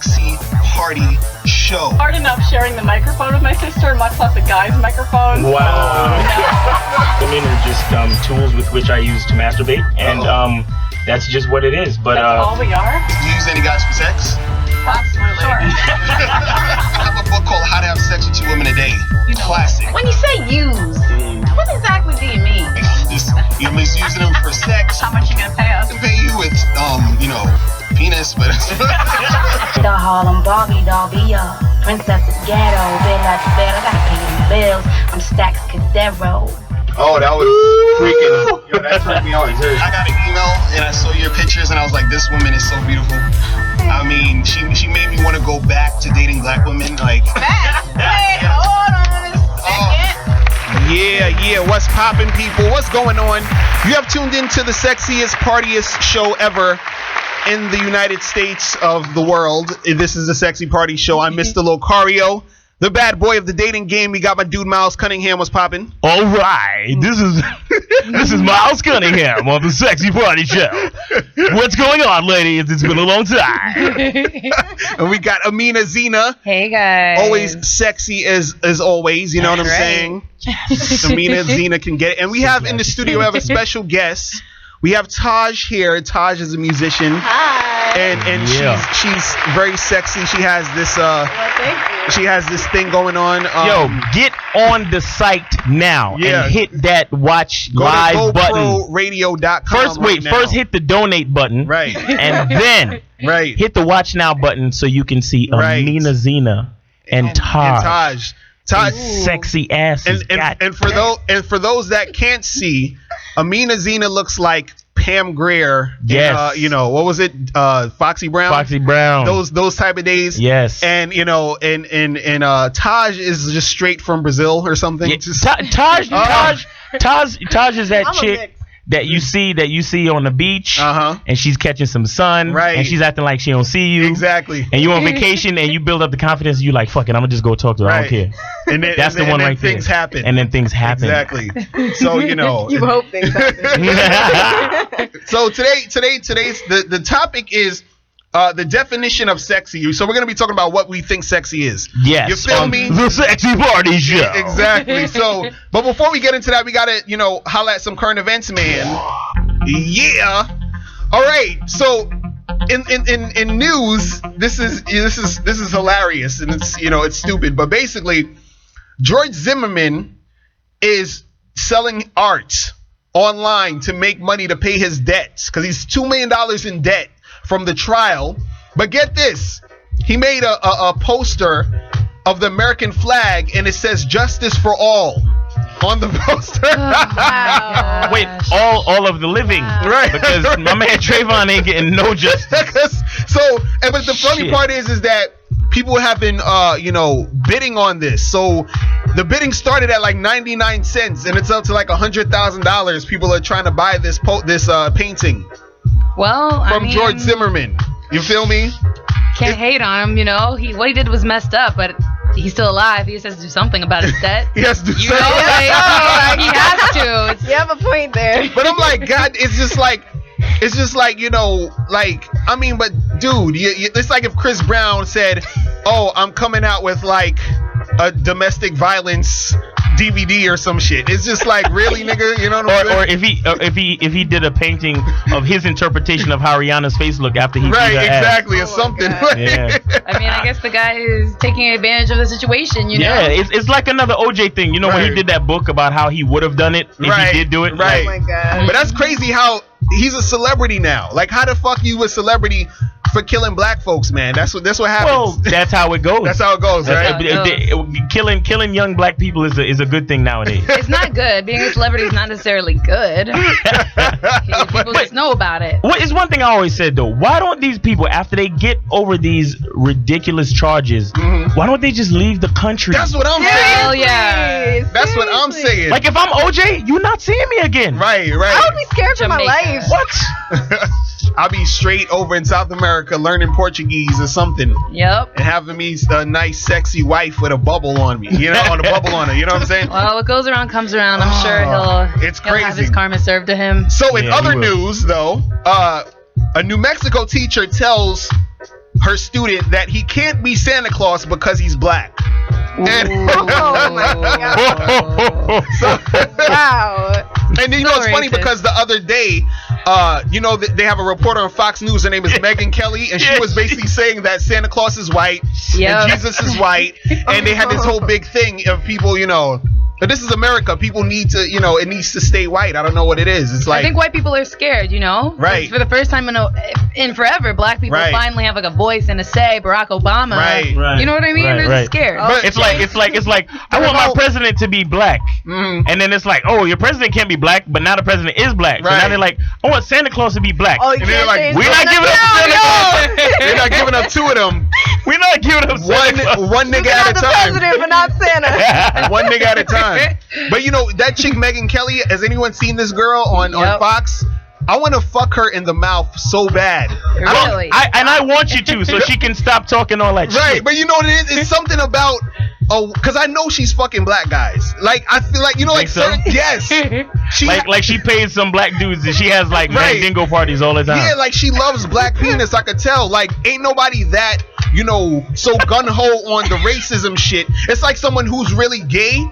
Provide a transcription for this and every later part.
Sexy Party Show. Hard enough sharing the microphone with my sister, much less a guy's microphone. Wow. Women are just tools with which I use to masturbate, and that's just what it is. But that's all we are. Do you use any guys for sex? Absolutely. Sure. I have a book called How to Have Sex with 2 Women a Day. Classic. When you say use, what exactly do you mean? Just, you're misusing them for sex. How much you gonna pay us? I can pay you with, penis, but The Harlem Barbie doll be princess ghetto. Bed like bed, I gotta pay the bills. I'm Stacks Cadero. Oh, that was freaking. Yo, that turned me on. I got an email and I saw your pictures and I was like, this woman is so beautiful. I mean, she made me want to go back to dating black women. Like, Wait, hold on a second. Yeah, what's poppin', people? What's going on? You have tuned into the sexiest, partiest show ever in the United States of the world. This is the Sexy Party Show. I'm Mr. Locario, the bad boy of the dating game. We got my dude Miles Cunningham. What's poppin'? all right, this is Miles Cunningham on the Sexy Party Show. What's going on, ladies? It's been a long time. And we got Amina Zena. Hey guys. Always sexy as always. You know what I'm saying? Amina Zena can get it. And we have in the studio, we have a special guest. We have Taj here. Taj is a musician. Hi. And she's very sexy. She has this Thank you. she has this thing going on. Yo, get on the site now and hit that watch go live to button. GoProRadio.com. First hit the donate button. Right. And then hit the watch now button so you can see Amina Zena and Taj. Taj. Sexy asses. And for those that can't see, Amina Zena looks like Pam Grier. Yes. What was it? Foxy Brown. Foxy Brown. Those type of days. Yes. And Taj is just straight from Brazil or something. Yeah. Taj is that chick that you see on the beach, and she's catching some sun, and she's acting like she don't see you. Exactly. And you on vacation, and you build up the confidence, and you like, fuck it, I'm gonna just go talk to her. I don't care. And then, that's the one right there. Things happen. And then things happen. Exactly. So You hope things happen. So today's the topic is the definition of sexy. So we're gonna be talking about what we think sexy is. Yes. You feel me? The Sexy Party Show. Exactly. So, but before we get into that, we gotta holla at some current events, man. Yeah. All right. So in news, this is hilarious and it's stupid, but basically, George Zimmerman is selling art online to make money to pay his debts because he's $2 million in debt from the trial. But get this, he made a poster of the American flag and it says "Justice for All" on the poster. Wow. Wait, all of the living, right? Because my man Trayvon ain't getting no justice. But the funny part is that people have been bidding on this. So the bidding started at like 99 cents and it's up to like $100,000. People are trying to buy this painting. Well, from George Zimmerman. You feel me? Can't hate on him, what he did was messed up, but he's still alive. He just has to do something about his debt. He has to do something. He has to. You have a point there. But I'm like, God, it's just like, I mean, but dude, it's like if Chris Brown said, "Oh, I'm coming out with like a domestic violence DVD or some shit." It's just like, really, nigga, you know what I'm saying? Or if he did a painting of his interpretation of how Rihanna's face looked after he beat her exactly, ass. or something. Yeah. I mean, I guess the guy is taking advantage of the situation, Yeah, it's like another OJ thing. When he did that book about how he would have done it if he did do it. Right. Oh my God. But that's crazy how he's a celebrity now. Like, how the fuck you a celebrity for killing black folks, man? That's what happens. Well, that's how it goes. That's how it goes, right? Killing young black people is a good thing nowadays. It's not good. Being a celebrity is not necessarily good. People just know about it. What is one thing I always said though? Why don't these people, after they get over these ridiculous charges, why don't they just leave the country? That's what I'm saying. Hell yeah. That's what I'm saying. Like if I'm OJ, you're not seeing me again. Right. I would be scared for my life. What? I'll be straight over in South America learning Portuguese or something. Yep. And having me a nice, sexy wife with a bubble on me. On a bubble on her. You know what I'm saying? Well, what goes around comes around. I'm sure he'll have his karma served to him. So in other news, though, a New Mexico teacher tells her student that he can't be Santa Claus because he's black. And Oh my god. Wow. And then, you know, So it's funny racist. because the other day, you know, they have a reporter on Fox News. Her name is Megyn Kelly, and she was basically saying that Santa Claus is white Yep. and Jesus is white, and they had this whole big thing of people, you know. But this is America. People need to, you know, it needs to stay white. I don't know what it is. It's I like, think white people are scared, you know? Right. For the first time in forever, black people Right. finally have like a voice and a say. Barack Obama. Right. Right. You know what I mean? Right, They're right. scared. But- It's like I want my president to be black. Mhm. And then it's like, oh, your president can't be black, but now the president is black. So Right. now they're like, I want Santa Claus to be black. Oh, you And they're can't like, say we're not Santa giving up Claus. Santa Claus. they're not giving up two of them. We're not giving up Santa Claus. One You nigga can at have a the time. president, but not Santa. One nigga at a time. But you know, that chick Megyn Kelly, has anyone seen this girl on Yep. Fox? I want to fuck her in the mouth so bad. Really? I want you to, so she can stop talking all that Right, shit. but you know what it is? It's something about, because I know she's fucking black guys. Like, I feel like, you know, like, Think so? certain, yes. She, Like she pays some black dudes and she has like Right. Mandingo parties all the time. yeah, like she loves black penis, I could tell. Like, ain't nobody that, you know, so gun-ho on the racism shit. It's like someone who's really gay.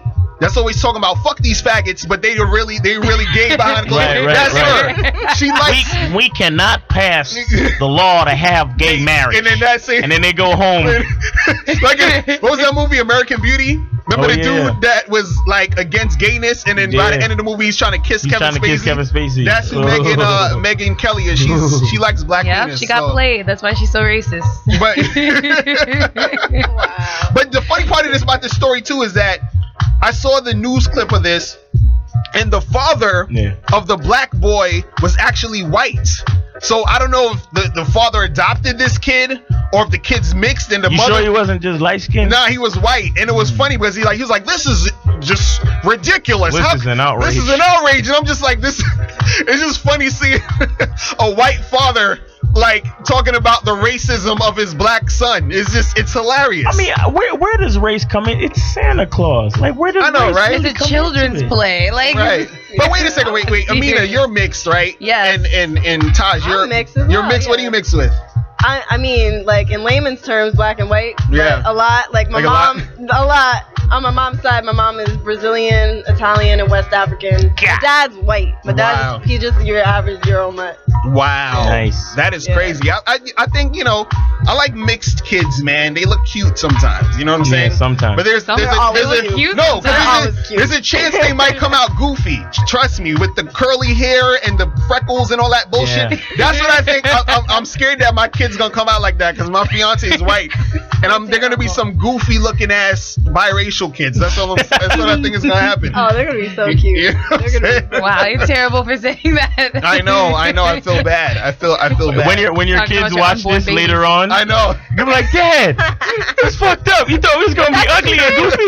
That's always talking about fuck these faggots, but they really gay behind closed Right, doors. right, That's right. her. She likes, we cannot pass the law to have gay marriage. and then that's it. And then they go home. Like, what was that movie, American Beauty? Remember Oh, the yeah. dude that was like against gayness, and then by the Yeah. end of the movie, he's trying to kiss He's Kevin trying to Spacey. kiss Kevin Spacey. That's who Oh. Megyn Kelly is. She likes black Yeah, penis. she got so- played. That's why she's so racist. But Wow. but the funny part of this about this story too is that I saw the news clip of this, and the father Yeah. of the black boy was actually white. So I don't know if the father adopted this kid or if the kid's mixed and the You mother. sure he wasn't just light skinned? Nah, he was white, and it was funny because he was like, this is just ridiculous. This is an outrage. This is an outrage, and I'm just like, this. It's just funny seeing a white father like talking about the racism of his black son. It's hilarious. I mean, where does race come in? It's Santa Claus. Like, where does I know, race right? really It's a come children's into it? play. Like, right. But wait a second, wait. Amina, you're mixed, right? Yes. And Taj, you're mixed as You're well, mixed. What do yeah. you mix with? I mean, like in layman's terms, black and white. but Yeah. a lot. Like my Like a mom, lot? a lot. On my mom's side, my mom is Brazilian, Italian, and West African. My dad's white. My Wow. dad's he's just your average Euro mutt. Wow. Nice. That is Yeah. crazy. I think, you know, I like mixed kids, man. They look cute sometimes. You know what I'm Yeah, saying? sometimes. But there's Some there's are a, always there's a cute, no, 'cause they're always cute. there's a chance they might come out goofy. Trust me, with the curly hair and the freckles and all that bullshit. Yeah. That's what I think. I'm scared that my kid's gonna come out like that because my fiance is white, and they're gonna be some goofy looking ass biracial kids. That's what I think is gonna happen. Oh, they're gonna be so cute. You know what I'm They're gonna saying? be wow, you're terrible for saying that. I know. I feel bad. I feel bad. When your Talking kids about your watch unborn this babies. later on, I know. they're like, Dad, that's fucked up. You thought it was gonna be ugly and goofy.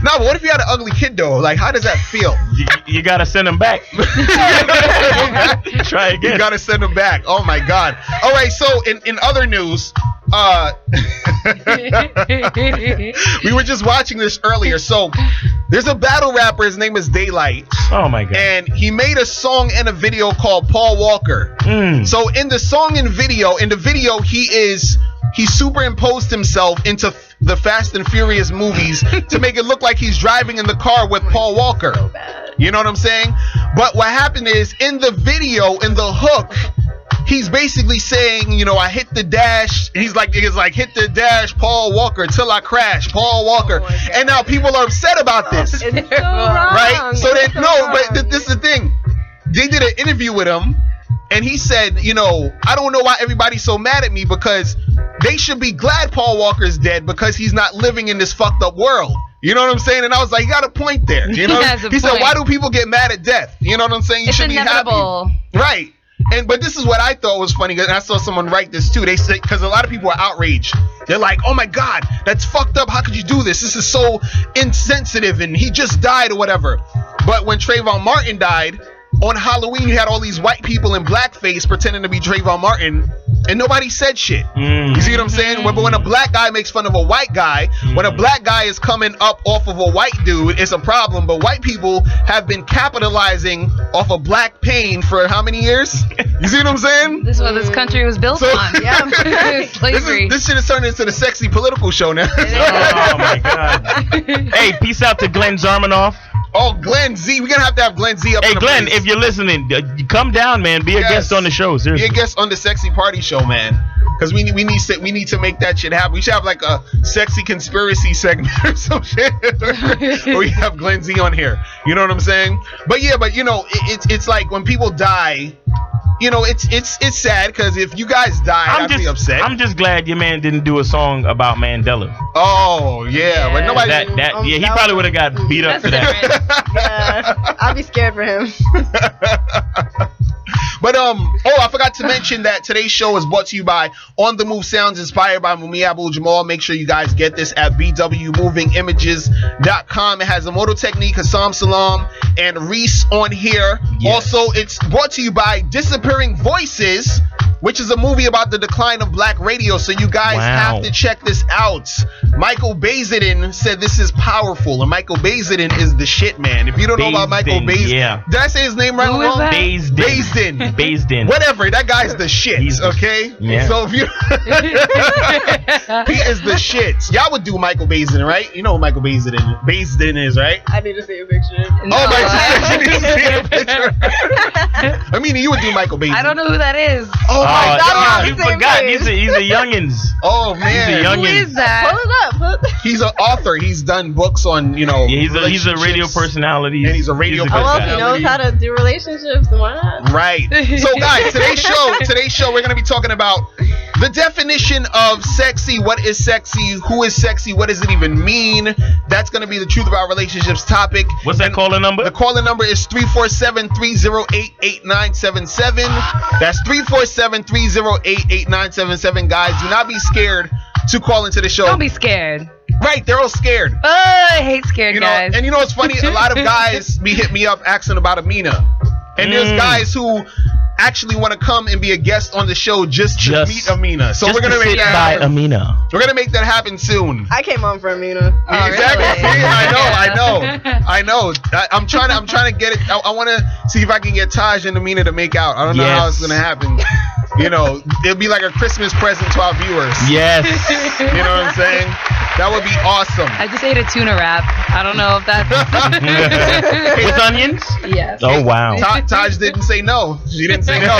No, but what if you had an ugly kid though? Like, how does that feel? You gotta send them back. Try again. You gotta send them back. Oh my god. All right. So in other news, we were just watching this earlier. So there's a battle rapper. His name is Daylight, Oh my god. and he made a song and a video called Paul Walker. So in the song and video, he superimposed himself into the Fast and Furious movies to make it look like he's driving in the car with Paul Walker. You know what I'm saying? But what happened is in the video, in the hook, he's basically saying, you know, I hit the dash. He's like hit the dash, Paul Walker, till I crash, Paul Walker. Oh my God. And now people are upset about this. It's so wrong. Right? So It's then, so no, wrong. but this is the thing. They did an interview with him, and he said, you know, I don't know why everybody's so mad at me because they should be glad Paul Walker's dead because he's not living in this fucked up world. You know what I'm saying? And I was like, you got a point there. You know? He has a He said, point. why do people get mad at death? You know what I'm saying? You It's should be inevitable. happy. Right. But this is what I thought was funny, and I saw someone write this too. They said, because a lot of people are outraged. They're like, oh my God, that's fucked up. How could you do this? This is so insensitive, and he just died or whatever. But when Trayvon Martin died, on Halloween, you had all these white people in blackface pretending to be Trayvon Martin, and nobody said shit. You see what I'm saying? But when a black guy makes fun of a white guy, when a black guy is coming up off of a white dude, it's a problem. But white people have been capitalizing off of black pain for how many years? You see what I'm saying? This is what this country was built on. Yeah. Slavery. This shit is turning into the sexy political show now. Oh my God. Hey, peace out to Glenn Zarmanoff. Oh, Glenn Z. We're gonna have to have Glenn Z up. Hey, in the Glenn, place. if you're listening, come down, man. Be a guest on the show. Be Seriously. a guest on the Sexy Party Show, man. Because we need to make that shit happen. We should have like a sexy conspiracy segment or some shit where we have Glenn Z on here. You know what I'm saying? But yeah, you know, it's like when people die. You know, it's sad because if you guys die, I'd be upset. I'm just glad your man didn't do a song about Mandela. Oh yeah, but nobody. He probably would have got beat up for that. Yeah, I'd be scared for him. But I forgot to mention that today's show is brought to you by On the Move Sounds, inspired by Mumia Abu-Jamal. Make sure you guys get this at bwmovingimages.com. It has a Moto Technique, Hassam Salam, and Reese on here. Yes. Also, it's brought to you by Disappearing Voices, which is a movie about the decline of black radio. So you guys have to check this out. Michael Bazin said this is powerful, and Michael Bazin is the shit, man. If you don't know about Michael Bazin, did I say his name right or wrong? Bazin. Whatever, that guy's the shit. Okay. Yeah. So if you, he is the shit. Y'all would do Michael Bazin, right? You know who Michael Bazin is, right? I need to see a picture. No, oh my God, you need to see a picture. I mean, you would do Michael Bazin. I don't know who that is. Oh my God, you forgot. He's a youngins. Oh man, he's a youngins. Who is that? Pull it up. He's an author. He's done books on, you know. Yeah, he's a radio personality. And he's a radio Oh, well, if he knows how to do relationships, then why not? Right. So guys, today's show, we're gonna be talking about the definition of sexy. What is sexy? Who is sexy? What does it even mean? That's gonna be the Truth About Relationships topic. What's that calling number? The calling number is 347-308-8977. That's 347-308-8977. Guys, do not be scared to call into the show. Don't be scared. Right, they're all scared. I hate scared guys. And you know what's funny? A lot of guys hit me up asking about Amina. And there's guys who actually want to come and be a guest on the show just to meet Amina. So we're gonna make that happen. Amina. We're gonna make that happen soon. I came on for Amina. Oh, Exactly. really? See, I know. I'm trying to get it. I want to see if I can get Taj and Amina to make out. I don't know how it's gonna happen. You know, it'll be like a Christmas present to our viewers. Yes. You know what I'm saying? That would be awesome. I just ate a tuna wrap. I don't know if that's with onions. Yes. Oh wow. Taj didn't say no. She didn't say no.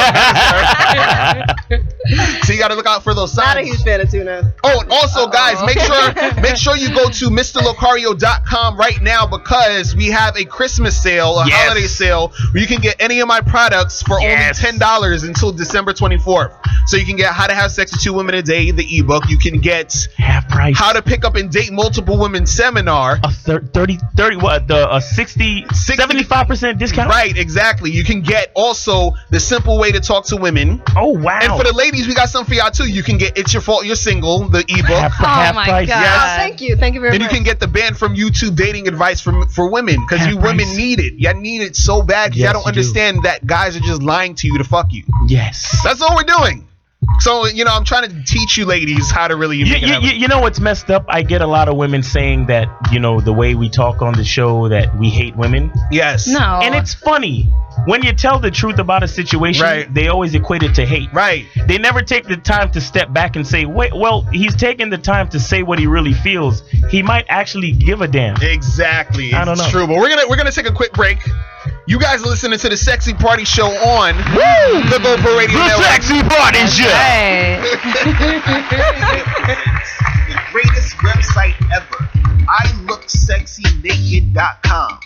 So you got to look out for those signs. Not a huge fan of tuna. Oh, and also, guys, make sure you go to MrLocario.com right now because we have a Christmas sale, a holiday sale, where you can get any of my products for only $10 until December 24th. So you can get How to Have Sex with Two Women a Day, the ebook. You can get half price. How to Pick Up and Date Multiple Women seminar. A 75% discount. Right, exactly. You can get also the Simple Way to Talk to Women. Oh wow. And for the ladies, we got something for y'all too. You can get It's Your Fault You're Single, the ebook. Oh my God. Yes. Thank you very much. And you can get the banned from YouTube dating advice for women because you women need it. Y'all need it so bad. Y'all don't understand that guys are just lying to you to fuck you. Yes. That's all we're doing. So, you know, I'm trying to teach you ladies how to really make it happen. You know what's messed up? I get a lot of women saying that, you know, the way we talk on the show that we hate women. Yes. No. And it's funny. When you tell the truth about a situation, they always equate it to hate. Right. They never take the time to step back and say, wait, well, he's taking the time to say what he really feels. He might actually give a damn. Exactly. I don't know. It's true. But we're gonna take a quick break. You guys are listening to the Sexy Party Show on the GoPro Radio Network. Sexy Party Show. The greatest website ever. iLookSexyNaked.com.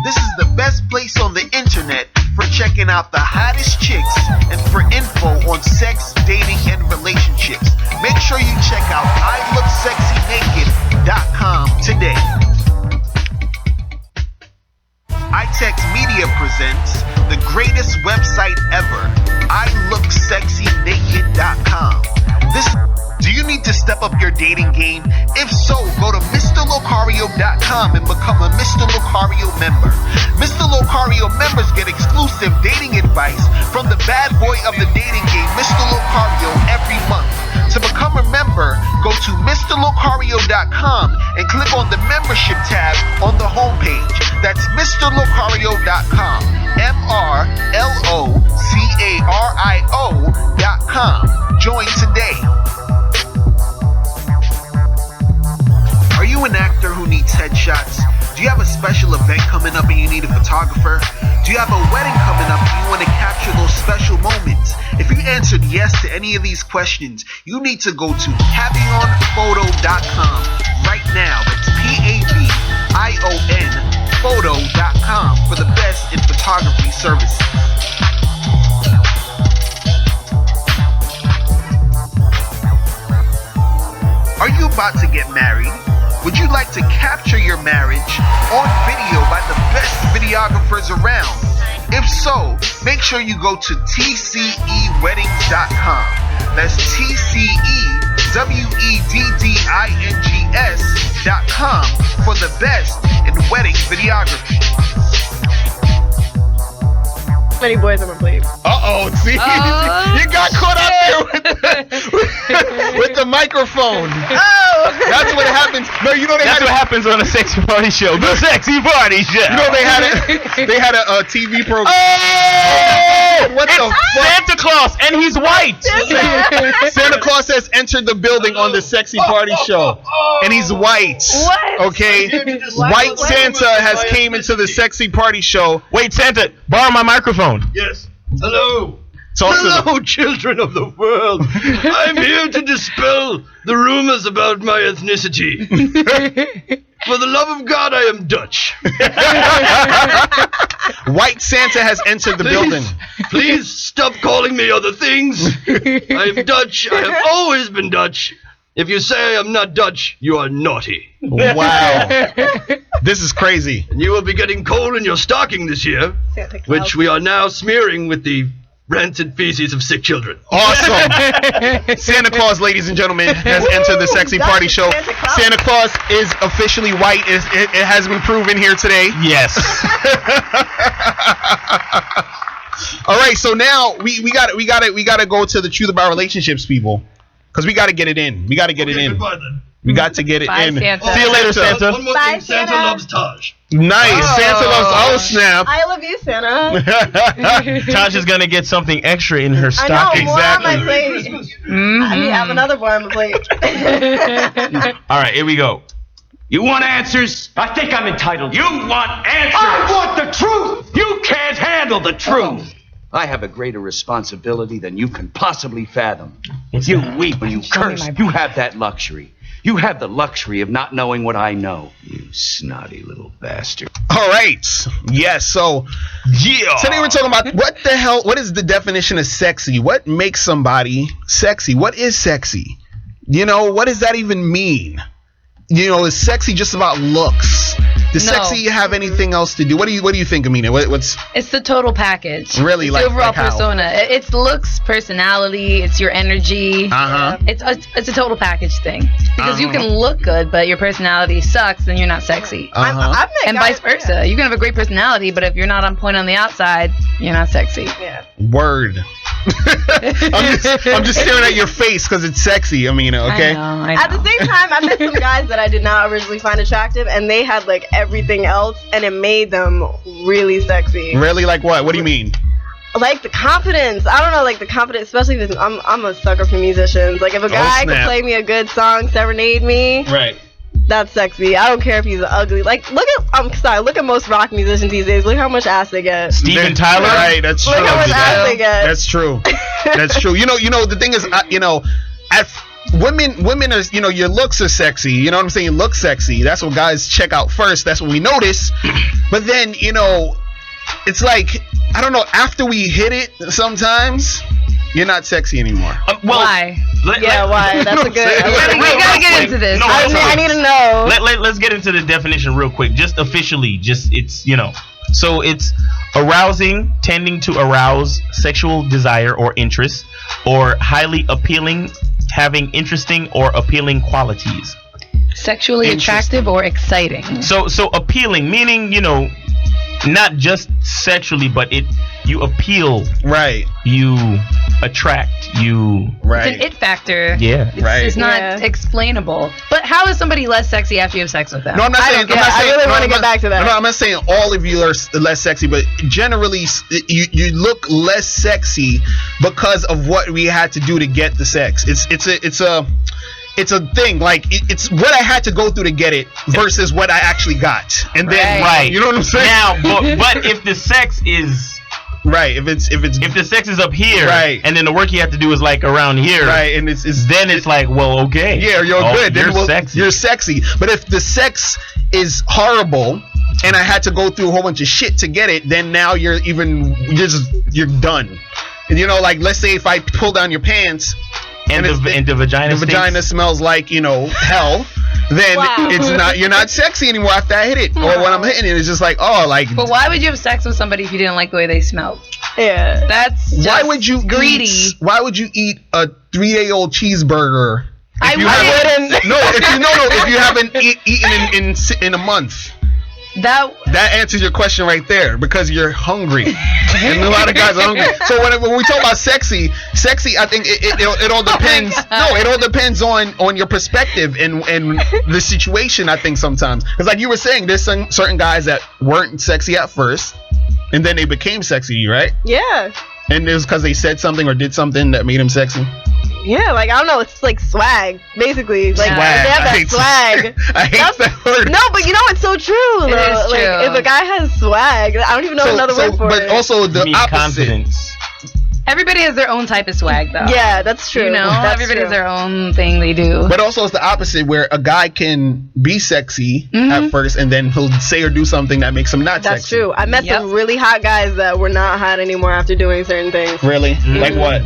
This is the best place on the internet for checking out the hottest chicks and for info on sex, dating, and relationships. Make sure you check out iLookSexyNaked.com today. iTech Media presents the greatest website ever, iLookSexyNaked.com. Do you need to step up your dating game? If so, go to MrLocario.com and become a Mr. Locario member. Mr. Locario members get exclusive dating advice from the bad boy of the dating game, Mr. Locario, every month. To become a member, go to MrLocario.com and click on the membership tab on the homepage. That's MrLocario.com. MrLocario.com. Join today. Are you an actor who needs headshots? Do you have a special event coming up and you need a photographer? Do you have a wedding coming up and you want to capture those special moments? If you answered yes to any of these questions, you need to go to pavionphoto.com right now. That's PAVION photo.com for the best in photography services. Are you about to get married? Would you like to capture your marriage on video by the best videographers around? If so, make sure you go to tceweddings.com. That's tceweddings.com for the best in wedding videography. Many boys on my plate. See? You got caught up there with the microphone. Oh! That's what happens. No, you know That's what happens on a sexy party show. The Sexy Party Show. You know they had a TV program. Oh! What the fuck? Santa Claus, and he's white. Santa Claus has entered the building on the Sexy Party Show, and he's white. What? Okay, white Santa has came into the Sexy Party Show. Wait, Santa, borrow my microphone. Yes. Hello. Talk to them. Hello, children of the world. I'm here to dispel the rumors about my ethnicity. For the love of God, I am Dutch. White Santa has entered the building. Please stop calling me other things. I am Dutch. I have always been Dutch. If you say I am not Dutch, you are naughty. Wow. This is crazy. And you will be getting coal in your stocking this year, Santa Claus. which we are now smearing with the rancid feces of sick children. Awesome. Santa Claus, ladies and gentlemen, has entered the Sexy Party Show. Santa Claus is officially white. It has been proven here today. Yes. All right, so now we got to go to the truth about relationships, people, because we got to get it in. We got to get it in. Goodbye then. We got to get it Bye, in. Santa. See you later, Santa. One more Bye, thing. Santa Santa. loves Taj. Nice. Santa loves. Oh snap. I love you, Santa. Taj is gonna get something extra in her I stock. know, more on my Exactly. plate. I need to have another boy on my plate. All right, here we go. You want answers? I think I'm entitled. You want answers? I want the truth! You can't handle the truth! I have a greater responsibility than you can possibly fathom. If you weep and you curse, you have that luxury. You have the luxury of not knowing what I know. You snotty little bastard. All right. Yes. So today we're talking about what the hell. What is the definition of sexy? What makes somebody sexy? What is sexy? You know, what does that even mean? You know, is sexy just about looks? Does No. sexy have anything else to do? What do you think, Amina? What's It's the total package. Really, it's like- the overall like how? persona. It's looks, personality, it's your energy. Uh-huh. It's a total package thing. Because you can look good, but your personality sucks, then you're not sexy. I've met And guys- vice versa. You can have a great personality, but if you're not on point on the outside, you're not sexy. Yeah. word? I'm just staring at your face because it's sexy, Amina. Okay. I know. At the same time, I met some guys that I did not originally find attractive, and they had like everything else, and it made them really sexy. Really? Like what? What do you mean? Like the confidence. I don't know, like the confidence, especially if I'm a sucker for musicians. Like if a guy can snap. play me a good song, serenade me, Right. that's sexy. I don't care if he's ugly. Like look at most rock musicians these days. Look how much ass they get. Steven Tyler. Right. That's true. Look how much ass they get. That's true. That's true. You know. The thing is, women are. You know, your looks are sexy. You know what I'm saying? You look sexy. That's what guys check out first. That's what we notice. But then, you know, it's like, I don't know. After we hit it, sometimes you're not sexy anymore. Why? Why? That's a good. You gotta get into this. No, I need to know. Let's get into the definition real quick. Just officially, it's, you know. So it's arousing, tending to arouse sexual desire or interest, or highly appealing, having interesting or appealing qualities. Sexually attractive or exciting. So appealing, meaning, you know, not just sexually, but you appeal. Right. You attract. You Right. It's an it factor. Yeah. It's not Yeah. explainable. But how is somebody less sexy after you have sex with them? No, I'm not I saying. don't get it. I really wanna get back to that. No, I'm not saying all of you are less sexy, but generally, you look less sexy because of what we had to do to get the sex. It's a thing. Like it's what I had to go through to get it versus what I actually got, and then Right. you know what I'm saying? Now, but if the sex is right, if the sex is up here, Right. and then the work you have to do is like around here, right, and it's then it's like, well, okay, yeah, you're good. Then You're sexy. You're sexy. But if the sex is horrible and I had to go through a whole bunch of shit to get it, then now you're done. And you know, like let's say if I pull down your pants and the vagina. the vagina smells like hell. Then you're not sexy anymore after I hit it, or when I'm hitting it, it's just like But why would you have sex with somebody if you didn't like the way they smelled? Yeah. That's just why would you greedy. Why would you eat a 3-day-old cheeseburger? I wouldn't. If you haven't eaten in a month. That answers your question right there because you're hungry, and a lot of guys are hungry. So when we talk about sexy, I think it all depends. It all depends on your perspective and the situation. I think sometimes because like you were saying, there's certain guys that weren't sexy at first, and then they became sexy, right? Yeah. And it was because they said something or did something that made them sexy. Yeah, like I don't know, it's like swag, basically. Like Swag. they have I that hate swag. I hate that word. No, but you know it's so true. Though. It is like true. if a guy has swag, I don't even know another word for but it. also the You mean opposite. confidence. Everybody has their own type of swag, though. Yeah, that's true. You know, That's everybody has true. their own thing they do. But also it's the opposite where a guy can be sexy at first and then he'll say or do something that makes him not That's sexy. true. I met some really hot guys that were not hot anymore after doing certain things. Really? Like what?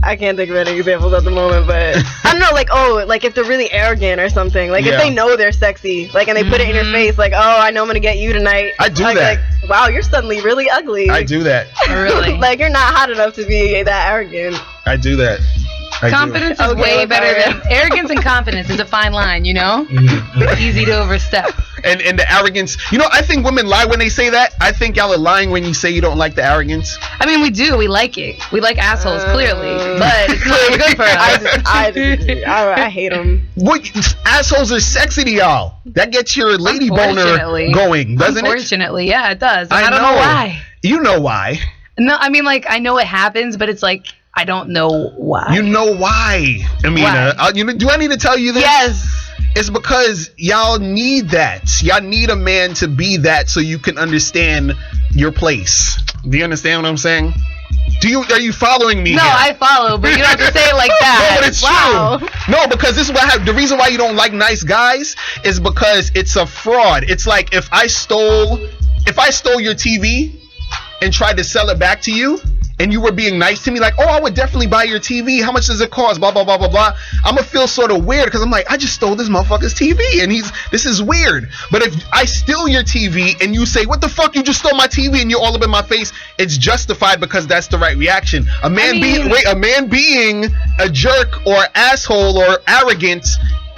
I can't think of any examples at the moment, but I don't know, like if they're really arrogant or something. Like Yeah. if they know they're sexy, like and they put it in your face, like, oh, I know I'm gonna get you tonight. I do like, that. Like, wow, you're suddenly really ugly. I do that. Really? Like you're not hot enough to be that arrogant. I do that. I do. Confidence is Okay, way well, better sorry. than arrogance and confidence is a fine line, you know? Easy to overstep. And the arrogance. You know, I think women lie when they say that. I think y'all are lying when you say you don't like the arrogance. I mean, we do. We like it. We like assholes, clearly. But it's not good for us. I disagree. I hate them. What assholes are sexy to y'all? That gets your lady boner Unfortunately. going, doesn't it? Unfortunately, yeah, it does. And I I don't know know. why. You know why. No, I mean, like, I know it happens, but it's like, I don't know why. You know why, Amina. Why? Do I need to tell you this? Yes. It's because y'all need that. Y'all need a man to be that so you can understand your place. Do you understand what I'm saying? Are you following me? No, here? I follow, but you don't have to say it like that. No, but it's true. No, because this is what the reason why you don't like nice guys is because it's a fraud. It's like if I stole your TV and tried to sell it back to you, and you were being nice to me, like, oh, I would definitely buy your TV. How much does it cost? Blah, blah, blah, blah, blah. I'm going to feel sort of weird because I'm like, I just stole this motherfucker's TV and this is weird. But if I steal your TV and you say, what the fuck, you just stole my TV and you're all up in my face, it's justified because that's the right reaction. A man being a jerk or asshole or arrogant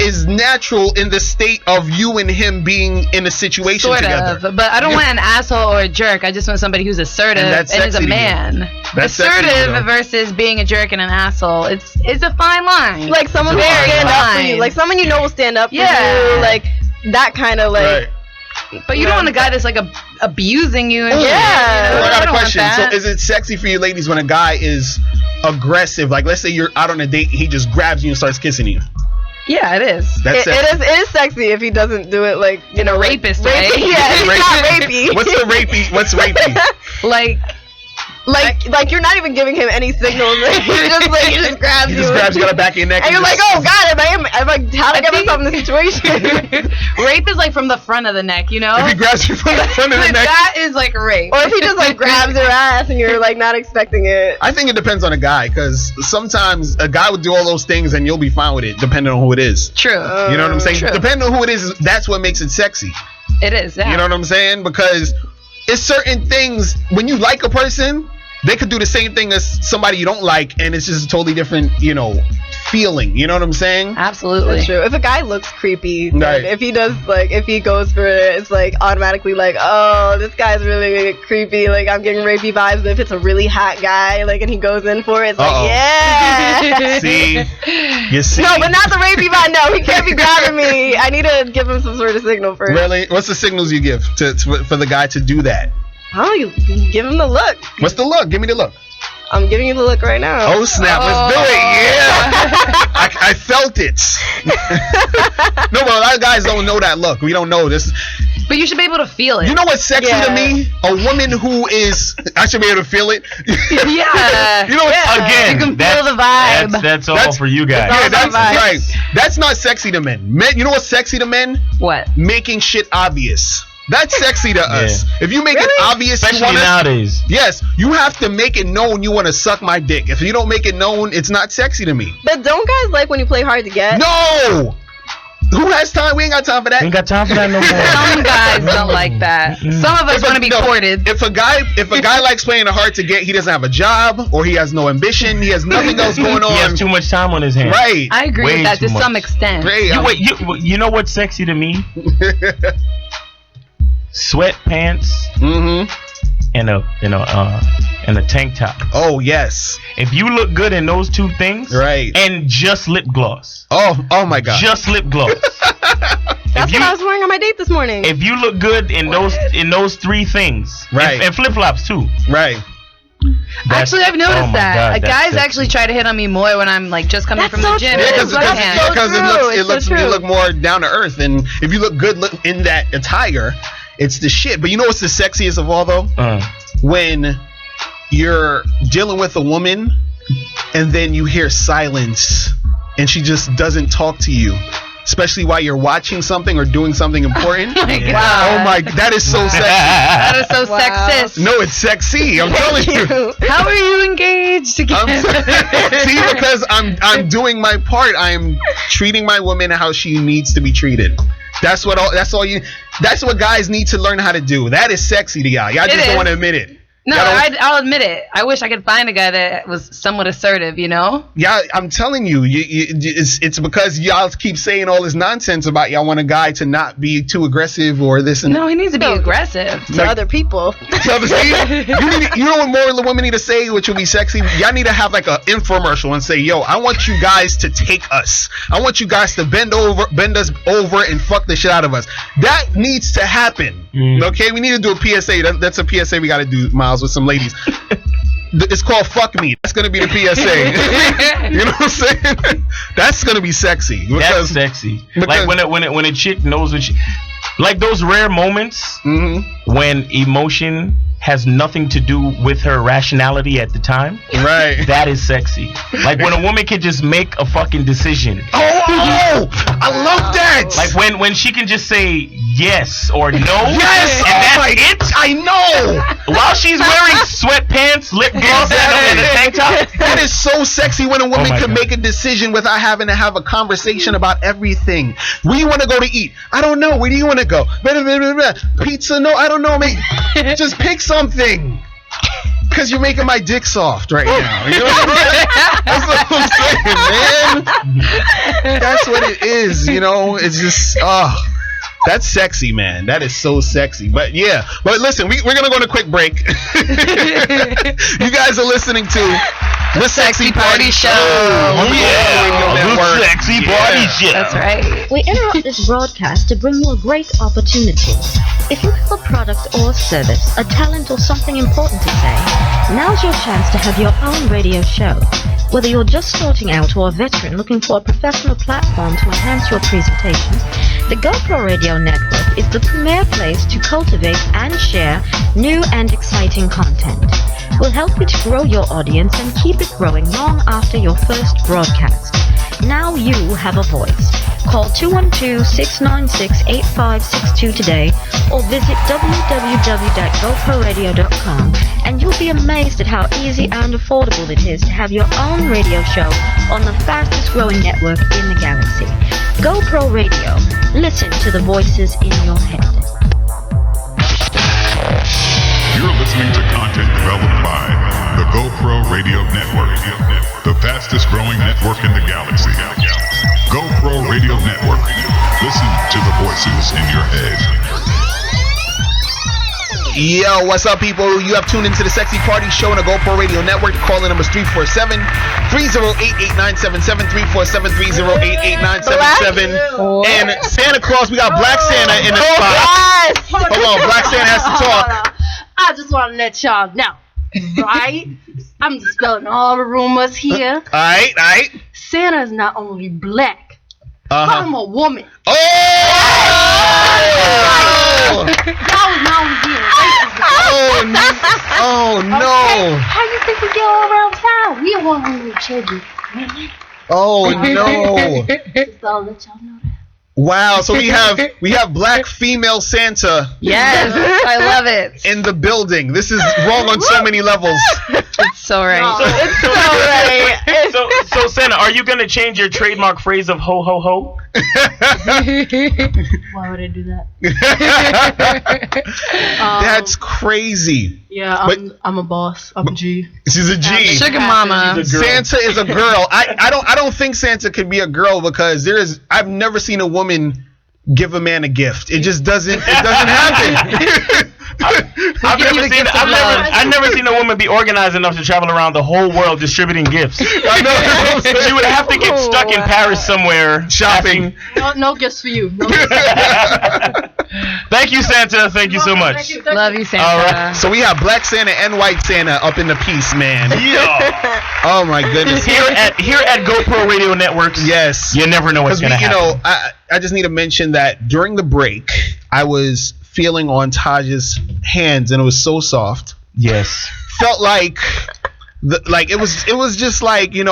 is natural in the state of you and him being in a situation Sort together. of, but I don't want an asshole or a jerk. I just want somebody who's assertive And and, that's is sexy a to you. man. That's sexy to you, Assertive though. versus being a jerk and an asshole. It's a fine line. Like someone will Very stand up for you. fine. Like someone you know will stand up for Yeah. you. Like that kind of like. Right. But you don't want a guy that's like abusing you. And Yeah. shit, you know? I got a don't want question. So that. is it sexy for you ladies when a guy is aggressive? Like let's say you're out on a date, he just grabs you and starts kissing you. Yeah, it is. That's It is sexy if he doesn't do it like rapist, like, right? rapey. Yeah, he's not rapey. What's the rapey? What's rapey? Like you're not even giving him any signals. he just grabs He you. just grabs you on the back of your neck. And you're like, just- oh god, am I how to get myself in this situation? Rape is like from the front of the neck, you know? If he grabs you from the front of the neck. That is like rape. Or if he just like grabs your ass and you're like not expecting it. I think it depends on a guy because sometimes a guy would do all those things and you'll be fine with it depending on who it is. True. You know what I'm saying? True. Depending on who it is, that's what makes it sexy. It is, yeah. You know what I'm saying? Because it's certain things when you like a person they could do the same thing as somebody you don't like, and it's just a totally different, feeling. You know what I'm saying? Absolutely. That's true. If a guy looks creepy, then Right. if he does if he goes for it, it's like automatically like, oh, this guy's really creepy. Like I'm getting rapey vibes. But if it's a really hot guy, like and he goes in for it, it's Uh-oh. like, yeah. See, you see. No, but not the rapey vibe. No, he can't be grabbing me. I need to give him some sort of signal first. Really? What's the signals you give for the guy to do that? Oh, you give him the look. What's the look? Give me the look. I'm giving you the look right now. Oh snap! Let's do it. Yeah, I felt it. No, but a lot of guys don't know that look. We don't know this. But you should be able to feel it. You know what's sexy to me? A woman who is. I should be able to feel it. Yeah. You know what? Again, You can feel the vibe. That's all for you guys. Yeah, that's vibes. right. That's not sexy to men. Men, you know what's sexy to men? What? Making shit obvious. That's sexy to us. If you make it obvious, you Especially want us, nowadays. yes, you have to make it known you want to suck my dick. If you don't make it known, it's not sexy to me. But don't guys like when you play hard to get? No. Who has time? We ain't got time for that. Ain't got time for that no more. Some guys don't like that. Some of us want to be courted. If a guy likes playing it hard to get, he doesn't have a job or he has no ambition. He has nothing else going on. He has too much time on his hands. Right. I agree Way with that too to much. some extent. Hey, You know what's sexy to me? Sweatpants and a tank top. Oh yes. If you look good in those two things, Right. and just lip gloss, Oh my God. just lip gloss. That's what I was wearing on my date this morning. If you look good in those three things, Right. and flip flops too. Right. Actually, I've noticed oh my that. God, that's Guys sexy. actually try to hit on me more when I'm like just coming That's from so the gym. true. Yeah, It's because sweatpants. it looks true. you look more down to earth, and if you look good in that attire, it's the shit. But you know what's the sexiest of all though? When you're dealing with a woman and then you hear silence and she just doesn't talk to you, especially while you're watching something or doing something important. Oh my God. Oh my, that is so sexy. That is so Wow. sexist. No, it's sexy. I'm telling you. How are you engaged again? See, because I'm doing my part. I am treating my woman how she needs to be treated. That's what guys need to learn how to do. That is sexy to y'all. Y'all It just don't is. want to admit it. No, Y'all don't- I'll admit it. I wish I could find a guy that was somewhat assertive, you know? Yeah, I'm telling you, it's because y'all keep saying all this nonsense about y'all want a guy to not be too aggressive or this and No, he needs to be aggressive. to other people. you know what more women need to say, which will be sexy? Y'all need to have like an infomercial and say, yo, I want you guys to take us. I want you guys to bend us over and fuck the shit out of us. That needs to happen. Okay, we need to do a PSA. That's a PSA we got to do, Miles, with some ladies. It's called Fuck Me. That's gonna be the PSA. You know what I'm saying? That's gonna be sexy. That's sexy. Like when a chick knows what she, like those rare moments when emotion has nothing to do with her rationality at the time. Right. That is sexy. Like when a woman can just make a fucking decision. Oh, I love that. Like when she can just say yes or no. Yes. And that's it. I know. While she's wearing sweatpants, lip gloss, and a tank top. That is so sexy when a woman my can God. make a decision without having to have a conversation about everything. Where do you want to go to eat? I don't know. Where do you want to go? Blah, blah, blah, blah. Pizza? No, I don't know. Just pick something. Because you're making my dick soft right now. You know what I'm saying? That's what I'm saying, man. That's what it is. You know, it's just, that's sexy, man. That is so sexy. But yeah, but listen, we're going to go on a quick break. You guys are listening to The Sexy Party Show. Oh, yeah. The Sexy Party Show. That's right. We interrupt this broadcast to bring you a great opportunity. If you have a product or service, a talent or something important to say, now's your chance to have your own radio show. Whether you're just starting out or a veteran looking for a professional platform to enhance your presentation, the GoPro Radio Network is the premier place to cultivate and share new and exciting content. We'll help you to grow your audience and keep it growing long after your first broadcast. Now you have a voice. Call 212-696-8562 today or visit www.goproradio.com and you'll be amazed at how easy and affordable it is to have your own radio show on the fastest growing network in the galaxy. GoPro Radio. Listen to the voices in your head. You're listening to content developed by the GoPro Radio Network, the fastest growing network in the galaxy. GoPro Radio Network. Listen to the voices in your head. Yo, what's up, people? You have tuned into the Sexy Party Show on the GoPro Radio Network. The calling number is 347-308-8977, 347-308-8977. And Santa Claus, we got Black Santa in the spot. Hold on, Black Santa has to talk. I just want to let y'all know, right? I'm dispelling all the rumors here. All right. Santa is not only black, but I'm a woman. Oh! Y'all was not being racist. Oh, no. Okay. How you think we get all around town? We don't want hungry children. Oh, no. Just I'll let y'all know that. Wow, so we have black female Santa. Yes, I love it. In the building. This is wrong on so many levels. It's so right. So Santa, are you gonna change your trademark phrase of ho ho ho? Why would I do that? That's crazy. Yeah, I'm a boss. I'm a G. She's a G. Sugar mama. Santa is a girl. I don't think Santa could be a girl because I've never seen a woman give a man a gift. It just doesn't happen. I've never seen a woman be organized enough to travel around the whole world distributing gifts. I know. She would have to get stuck in Paris somewhere shopping. No gifts for you. Thank you, Santa. Thank you so much. Love you, Santa. All right. So we have Black Santa and White Santa up in the piece, man. Yeah. Oh my goodness. Here at GoPro Radio Networks. Yes. You never know what's gonna happen. I just need to mention that during the break, I was feeling on Taj's hands and it was so soft. Yes. Felt like it was just like you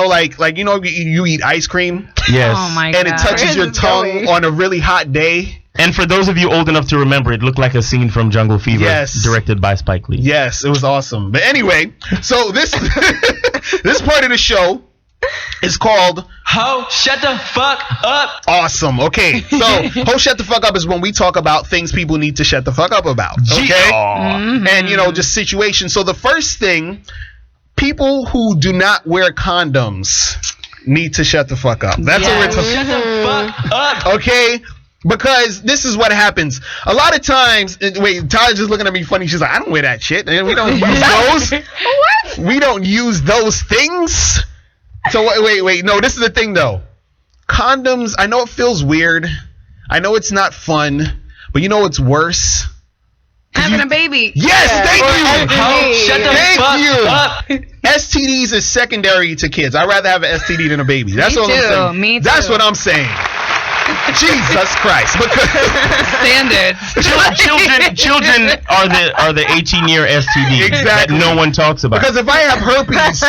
eat ice cream. Yes. Oh my and God. it touches your tongue on a really hot day. And for those of you old enough to remember, it looked like a scene from Jungle Fever, directed by Spike Lee. Yes, it was awesome. But anyway, so this this part of the show is called Ho, shut the fuck up. Awesome. Okay, so Ho, shut the fuck up is when we talk about things people need to shut the fuck up about. Okay, and just situations. So the first thing, people who do not wear condoms need to shut the fuck up. That's what we're talking. Shut the fuck up. Okay. Because this is what happens. A lot of times, Tyler's just looking at me funny. She's like, I don't wear that shit. And we don't use those. What? We don't use those things. So wait. No, this is the thing though. Condoms, I know it feels weird. I know it's not fun. But you know what's worse? Having a baby. Yes, thank you. Shut the fuck up. STDs is secondary to kids. I'd rather have an STD than a baby. That's what I'm saying. Me too. That's what I'm saying. Jesus Christ! Standards. Children are the 18-year STD that no one talks about. Because if I have herpes,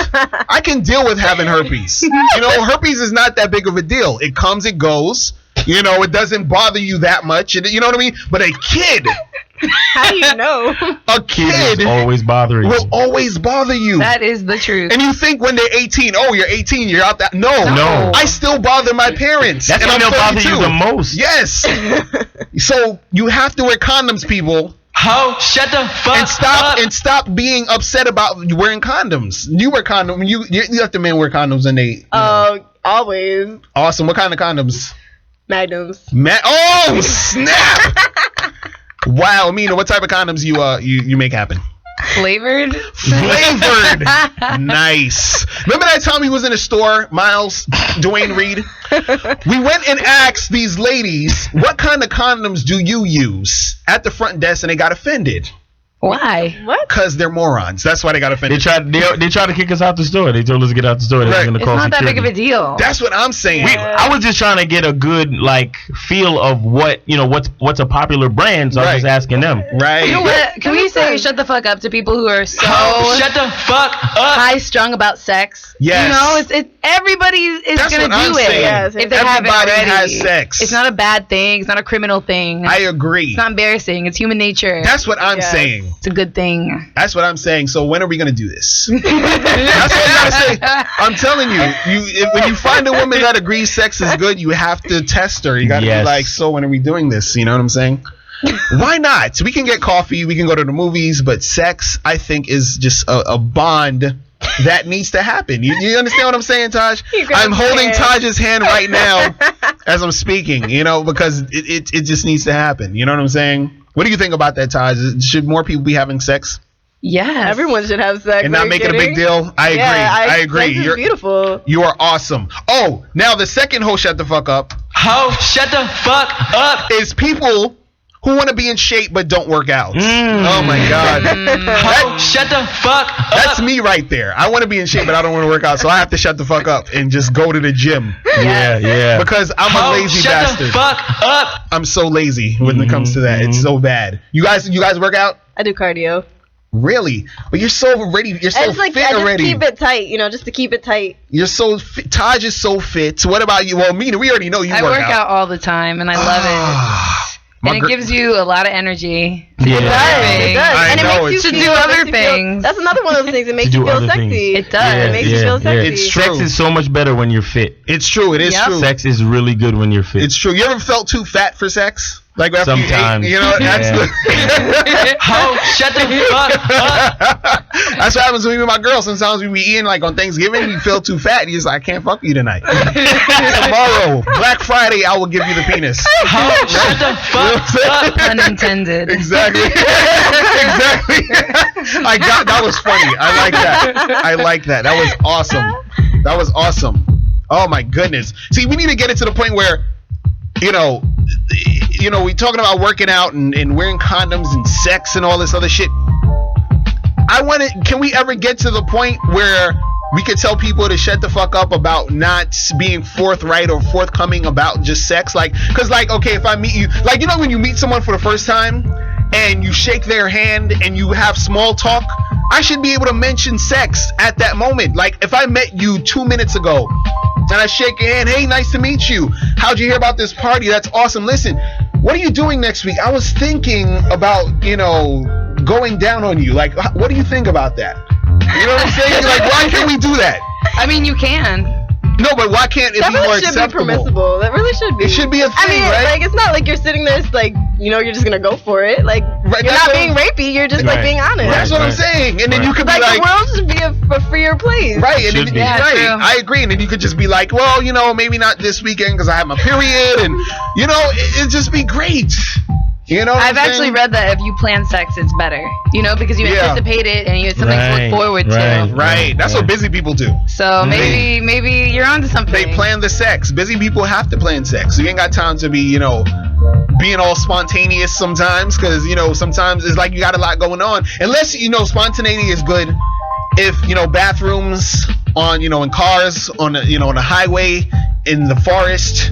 I can deal with having herpes. Herpes is not that big of a deal. It comes, it goes. It doesn't bother you that much. You know what I mean? But a kid. How do you know? A kid is always bothering you. Will always bother you. That is the truth. And you think when they're 18, you're 18, you're out that. No. I still bother my parents. That's when they'll bother you the most. Yes. So you have to wear condoms, people. Ho, shut the fuck up. And stop being upset about wearing condoms. You wear condoms. You let the men wear condoms and they. Always. Awesome. What kind of condoms? Magnums. Oh snap! Wow, Mina, what type of condoms you make happen? Flavored. Nice. Remember that time he was in a store, Miles, Dwayne Reed? We went and asked these ladies, what kind of condoms do you use at the front desk, and they got offended. Why? What? Because they're morons. That's why they got offended. They tried to kick us out the store. They told us to get out the store. They were gonna call it's not security. that big of a deal. That's what I'm saying. I was just trying to get a good feel of what's a popular brand. So I was just asking them. Right. You know what? Can we say shut the fuck up to people who are so shut the fuck up high strung about sex? Yes. It's everybody is That's gonna what I'm do it. saying. Yes, if they Everybody haven't already. has sex. It's not a bad thing. It's not a criminal thing. I agree. It's not embarrassing. It's human nature. That's what I'm saying. It's a good thing. That's what I'm saying. So when are we gonna do this? That's what I gotta say. I'm telling you, when you find a woman that agrees sex is good, you have to test her. You gotta be like, so when are we doing this? You know what I'm saying? Why not? We can get coffee, we can go to the movies, but sex, I think, is just a bond that needs to happen. You understand what I'm saying, Taj? He grabbed I'm holding his hand. Taj's hand right now as I'm speaking, you know, because it just needs to happen. You know what I'm saying? What do you think about that, Taj? Should more people be having sex? Yes. Everyone should have sex. And not make it a big deal? I agree. I agree. Sex is beautiful. You are awesome. Oh, now the second hoe shut the fuck up. Ho, shut the fuck up. Is people who want to be in shape but don't work out. Oh my God. Ho, shut the fuck up. That's me right there. I want to be in shape but I don't want to work out, so I have to shut the fuck up and just go to the gym. Yeah. Because I'm a lazy shut bastard. the fuck up. I'm so lazy when it comes to that. It's so bad. You guys work out? I do cardio. Really? But you're so ready. You're so It's like fit I just already. keep it tight, you know, just to keep it tight. You're so fit. Taj is so fit. So what about you? Well, Mina, we already know you I work out all the time, and I love it. My And it gives you a lot of energy. Yeah. It does. I And it know, makes it's you to true. do feel, other it makes you feel- things. That's another one of those things. It makes do you feel other things. sexy. It does. It makes you feel sexy. It's true. Sex is so much better when you're fit. It's true. It is Yep. true. Sex is really good when you're fit. It's true. You ever felt too fat for sex? Like after Sometimes. you ate, you know, that's Ho, shut the fuck up. that's what happens when we with my girl. Sometimes we be eating like on Thanksgiving, you feel too fat. He's like, I can't fuck you tonight. Tomorrow, Black Friday, I will give you the penis. Ho, shut the fuck up. Unintended. Exactly. Exactly. That was funny. I like that. That was awesome. That was awesome. Oh my goodness. See, we need to get it to the point where, you know, we talking about working out and wearing condoms and sex and all this other shit. Can we ever get to the point where we could tell people to shut the fuck up about not being forthright or forthcoming about just sex? Like, cause like, okay, if I meet you, like, you know, when you meet someone for the first time and you shake their hand and you have small talk, I should be able to mention sex at that moment. Like, if I met you 2 minutes ago and I shake your hand, hey, nice to meet you. How'd you hear about this party? That's awesome. Listen, what are you doing next week? I was thinking about, you know, going down on you. Like, what do you think about that? You know what I'm saying? Like, why can't we do that? I mean, you can. No, but why can't it That be more really should be acceptable? permissible. That really should be. It should be a thing, I mean, right? like, it's not like you're sitting there, it's like, you know, you're just gonna go for it. Like, Right, you're that's not what- being rapey, you're just, like, being honest. That's what I'm saying. And then you could be Like, like, the world should be a freer place. right, and Should then, be. Yeah, right. true. I agree. And then you could just be like, well, you know, maybe not this weekend because I have my period, and you know, it'd just be great. You know, what I've I'm actually saying? read that if you plan sex, it's better. You know, because you Yeah. anticipate it and you have something to Right, look forward right. to. Right. That's what busy people do. So maybe you're onto something. They plan the sex. Busy people have to plan sex. You ain't got time to be, you know, being all spontaneous sometimes, because, you know, sometimes it's like you got a lot going on. Unless, you know, spontaneity is good if, you know, bathrooms on, you know, in cars, on a, you know, on a highway, in the forest.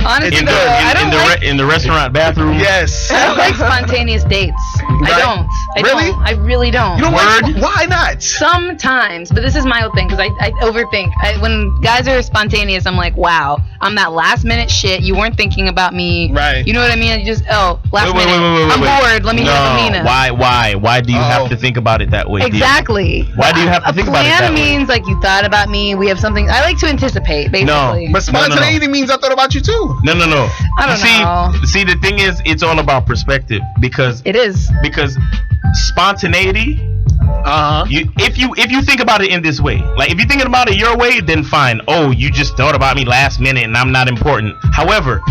Honestly, In though, I don't like in the restaurant bathroom. Yes. I don't like spontaneous dates. Right. I don't. Really? I really don't. You don't like, why not? Sometimes, but this is my whole thing because I overthink. When guys are spontaneous, I'm like, wow, I'm that last minute shit. You weren't thinking about me. Right. You know what I mean? You just, last minute. I'm wait. bored. Let me hit No, up Amina. Why do you have to think about it that way? dear? Exactly. Why do you have to think about it that plan way? means like you thought about me. We have something. I like to anticipate, basically. But spontaneity means I thought about you too. No. I don't know. See, the thing is, it's all about perspective because it is. Because spontaneity. If you think about it in this way, like if you're thinking about it your way, then fine. Oh, you just thought about me last minute and I'm not important. However,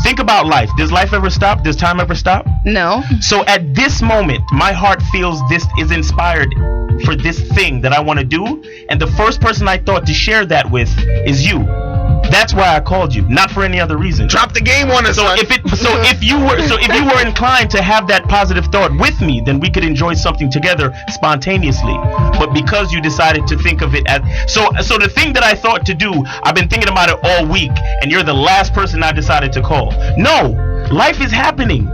think about life. Does life ever stop? Does time ever stop? No. So at this moment, my heart feels this is inspired for this thing that I want to do, and the first person I thought to share that with is you. That's why I called you, not for any other reason. Drop the game on us. So if you were inclined to have that positive thought with me, then we could enjoy something together spontaneously. But because you decided to think of it as so the thing that I thought to do, I've been thinking about it all week, and you're the last person I decided to call. No, life is happening.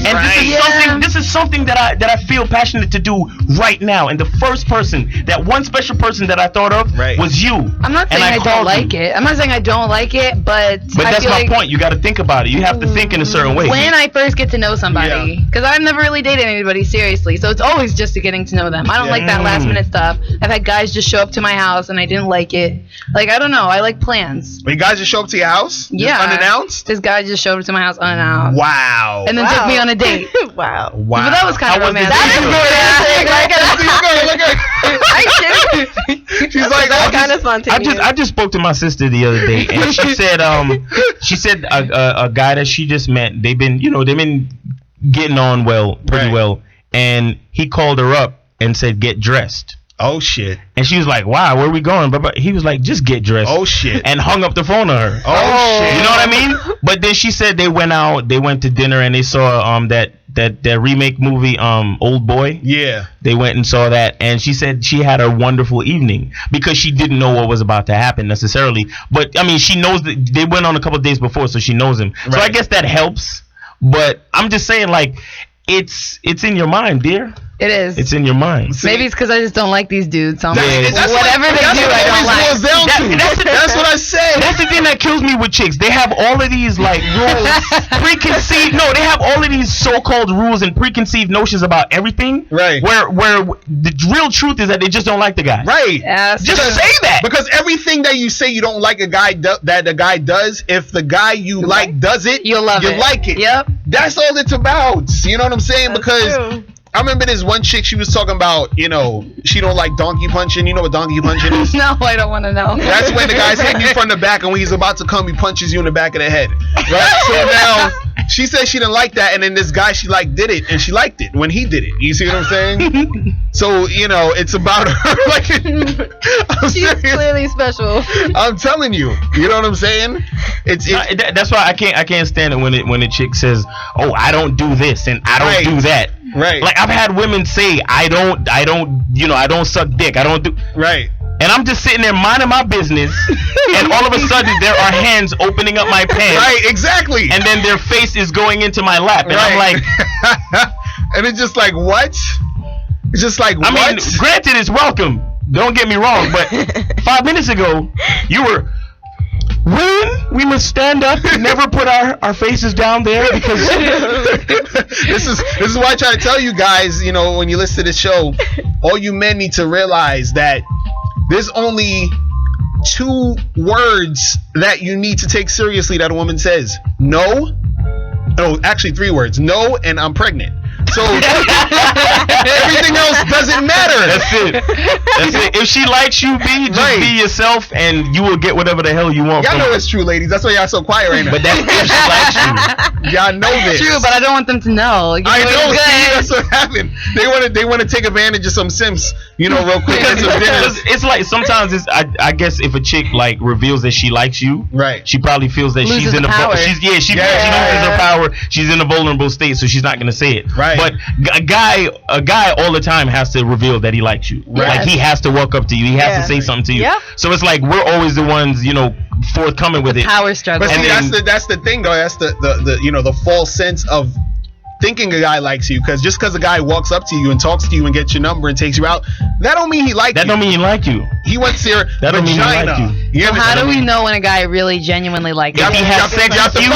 And this is something that I feel passionate to do right now. And the first person, that one special person that I thought of was you. I'm not saying I don't like it. I'm not saying I don't like it, but I that's feel my like point. You got to think about it. You have to think in a certain way. when I first get to know somebody, because I've never really dated anybody seriously, so it's always just getting to know them. I don't like that last minute stuff. I've had guys just show up to my house and I didn't like it. Like, I don't know. I like plans. Wait, guys just show up to your house? Just Yeah. unannounced? This guy just showed up to my house unannounced. Wow. And then took me on a a date. Wow. But that was kind of romantic. She's like, kind of spontaneous. I just spoke to my sister the other day, and she said a guy that she just met, they've been getting on pretty well, and he called her up and said, get dressed. Oh shit. And she was like, wow, where are we going? But he was like, just get dressed. Oh shit. And hung up the phone on her. Oh shit. You know what I mean? But then she said they went to dinner and they saw that remake movie Old Boy. Yeah. They went and saw that, and she said she had a wonderful evening because she didn't know what was about to happen necessarily. But I mean, she knows that they went on a couple of days before, so she knows him. Right. So I guess that helps. But I'm just saying, like, it's in your mind, dear. It is. It's in your mind. Maybe it's because I just don't like these dudes. So That's whatever they do, I don't like. That's what I say. That's the thing that kills me with chicks. They have all of these like rules, preconceived. No, they have all of these so-called rules and preconceived notions about everything. Right. Where the real truth is that they just don't like the guy. Right. Yes. Just say that. Because everything that you say you don't like a guy that the guy does, if the guy you like does it, you'll love it. You like it. Yep. That's all it's about. You know what I'm saying? That's because true. I remember this one chick, she was talking about, she don't like donkey punching. You know what donkey punching is? No, I don't want to know. That's when the guy's hitting you from the back, and when he's about to come, he punches you in the back of the head. Right? So now, she said she didn't like that, and then this guy she liked did it, and she liked it when he did it. You see what I'm saying? So, it's about her. Like, she's clearly special. I'm telling you. You know what I'm saying? That's why I can't stand it when a chick says, "Oh, I don't do this and I don't do that." Right. Like I've had women say, I don't suck dick. I don't do. Right. And I'm just sitting there minding my business, and all of a sudden there are hands opening up my pants. Right. Exactly. And then their face is going into my lap, and I'm like, and it's just like, what? It's just like, what? I mean, granted, it's welcome. Don't get me wrong, but 5 minutes ago, you were. When we must stand up and never put our faces down there because this is why I try to tell you guys, when you listen to this show, all you men need to realize that there's only 2 words that you need to take seriously that a woman says. No. Oh, actually 3 words. No, and I'm pregnant. So everything else doesn't matter. That's it. If she likes you, just be yourself, and you will get whatever the hell you want. Y'all know it's true, ladies. That's why y'all so quiet right now. But that's if she likes you. Y'all know this. True, but I don't want them to know. I know. See, that's what happened. They want to take advantage of some simps, real quick. It's like sometimes I guess if a chick like reveals that she likes you, right? She probably feels that she's in the power. She loses her power. She's in a vulnerable state, so she's not gonna say it. Right. But a guy all the time has to reveal that he likes you. Yes. Like he has to walk up to you. He has to say something to you. Yep. So it's like we're always the ones, forthcoming with it. Power struggle. But see, that's the thing, though. That's the false sense of thinking a guy likes you, because just because a guy walks up to you and talks to you and gets your number and takes you out, that don't mean he likes you. That don't mean he like you. He wants your that don't mean he like you. So how do we know when a guy really genuinely likes you? If he has sex with you,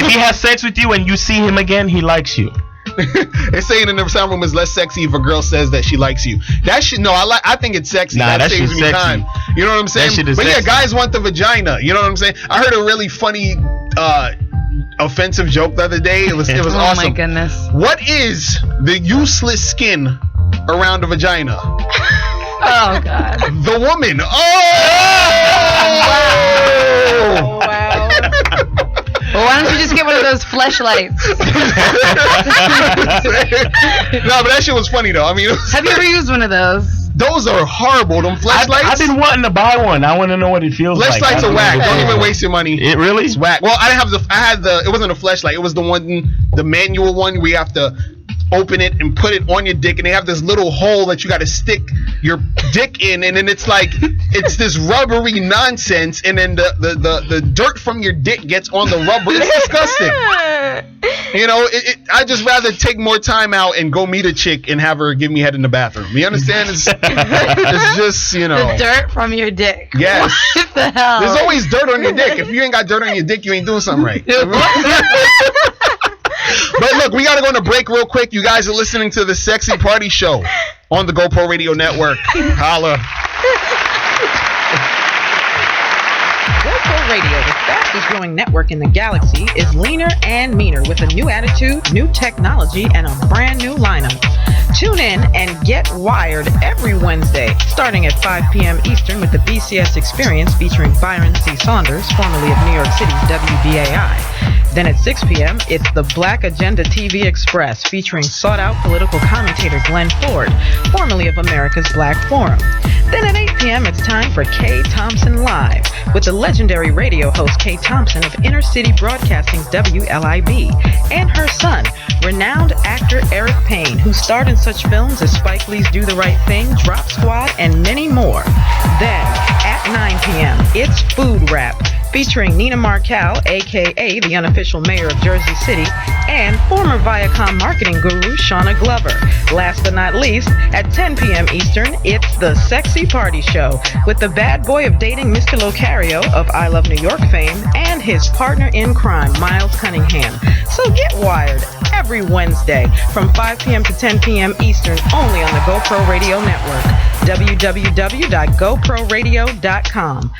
if he has sex with you and you see him again, he likes you. They're saying in the sound room is less sexy if a girl says that she likes you. That shit, no, I think it's sexy. Nah, that saves shit's me sexy. time. You know what I'm saying? That shit is but sexy. yeah, guys want the vagina. You know what I'm saying? I heard a really funny, offensive joke the other day. It was awesome. Oh my goodness. What is the useless skin around a vagina? Oh god. The woman. Oh! Wow. Well, why don't you just get one of those fleshlights? No, but that shit was funny though. I mean, have you ever used one of those? Those are horrible. Them flashlights. I've been wanting to buy one. I want to know what it feels like. Flashlights are whack. Don't even waste your money. It really? It's whack. Well, I had the. It wasn't a flashlight. It was the manual one where you have to open it and put it on your dick, and they have this little hole that you got to stick your dick in, and then it's like it's this rubbery nonsense, and then the dirt from your dick gets on the rubber. It's disgusting. I just rather take more time out and go meet a chick and have her give me head in the bathroom. You understand? It's just the dirt from your dick. Yes. What the hell? There's always dirt on your dick. If you ain't got dirt on your dick, you ain't doing something right. But look, we gotta go on a break real quick. You guys are listening to the Sexy Party Show on the GoPro Radio Network. Holla. GoPro Radio, the fastest growing network in the galaxy, is leaner and meaner with a new attitude, new technology, and a brand new lineup. Tune in and get wired every Wednesday, starting at 5 p.m. Eastern with the BCS Experience featuring Byron C. Saunders, formerly of New York City's WBAI. Then at 6 p.m., it's the Black Agenda TV Express featuring sought-out political commentator Glenn Ford, formerly of America's Black Forum. Then at 8 p.m., it's time for Kay Thompson Live with the legendary radio host Kay Thompson of Inner City Broadcasting's WLIB and her son, renowned actor Eric Payne, who starred in such films as Spike Lee's Do the Right Thing, Drop Squad, and many more. Then, at 9 p.m., it's Food Rap, featuring Nina Markel, a.k.a. the unofficial mayor of Jersey City, and former Viacom marketing guru Shauna Glover. Last but not least, at 10 p.m. Eastern, it's The Sexy Party Show, with the bad boy of dating Mr. Locario of I Love New York fame, and his partner in crime, Miles Cunningham. So get wired every Wednesday from 5 p.m. to 10 p.m. Eastern, only on the GoPro Radio Network. www.goproradio.com.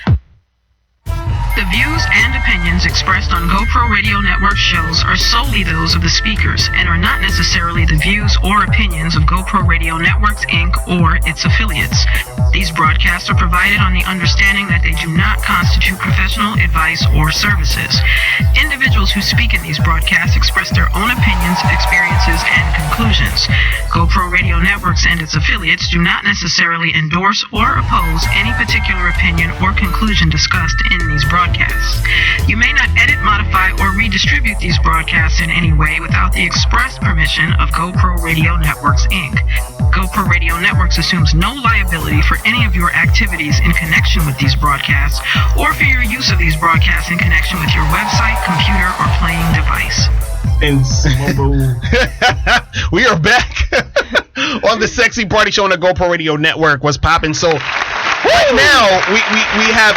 The views and opinions expressed on GoPro Radio Network shows are solely those of the speakers and are not necessarily the views or opinions of GoPro Radio Networks, Inc. or its affiliates. These broadcasts are provided on the understanding that they do not constitute professional advice or services. Individuals who speak in these broadcasts express their own opinions, experiences, and conclusions. GoPro Radio Networks and its affiliates do not necessarily endorse or oppose any particular opinion or conclusion discussed in these broadcasts. You may not edit, modify, or redistribute these broadcasts in any way without the express permission of GoPro Radio Networks, Inc. GoPro Radio Networks assumes no liability for any of your activities in connection with these broadcasts or for your use of these broadcasts in connection with your website, computer, or playing device. We are back on the Sexy Party Show on the GoPro Radio Network. What's poppin'? So right now we have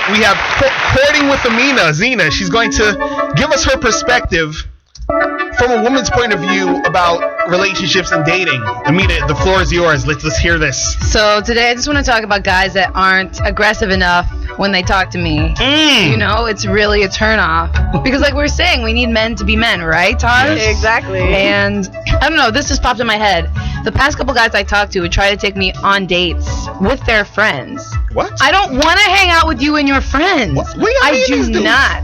Courting with Amina Zena. She's going to give us her perspective from a woman's point of view about relationships and dating. Amina, the floor is yours. Let's hear this. So today I just want to talk about guys that aren't aggressive enough when they talk to me. You know, it's really a turnoff. Because like we were saying, we need men to be men, right, Taj? Yes. Exactly. And I don't know, this just popped in my head. The past couple guys I talked to would try to take me on dates with their friends. What? I don't want to hang out with you and your friends. I do not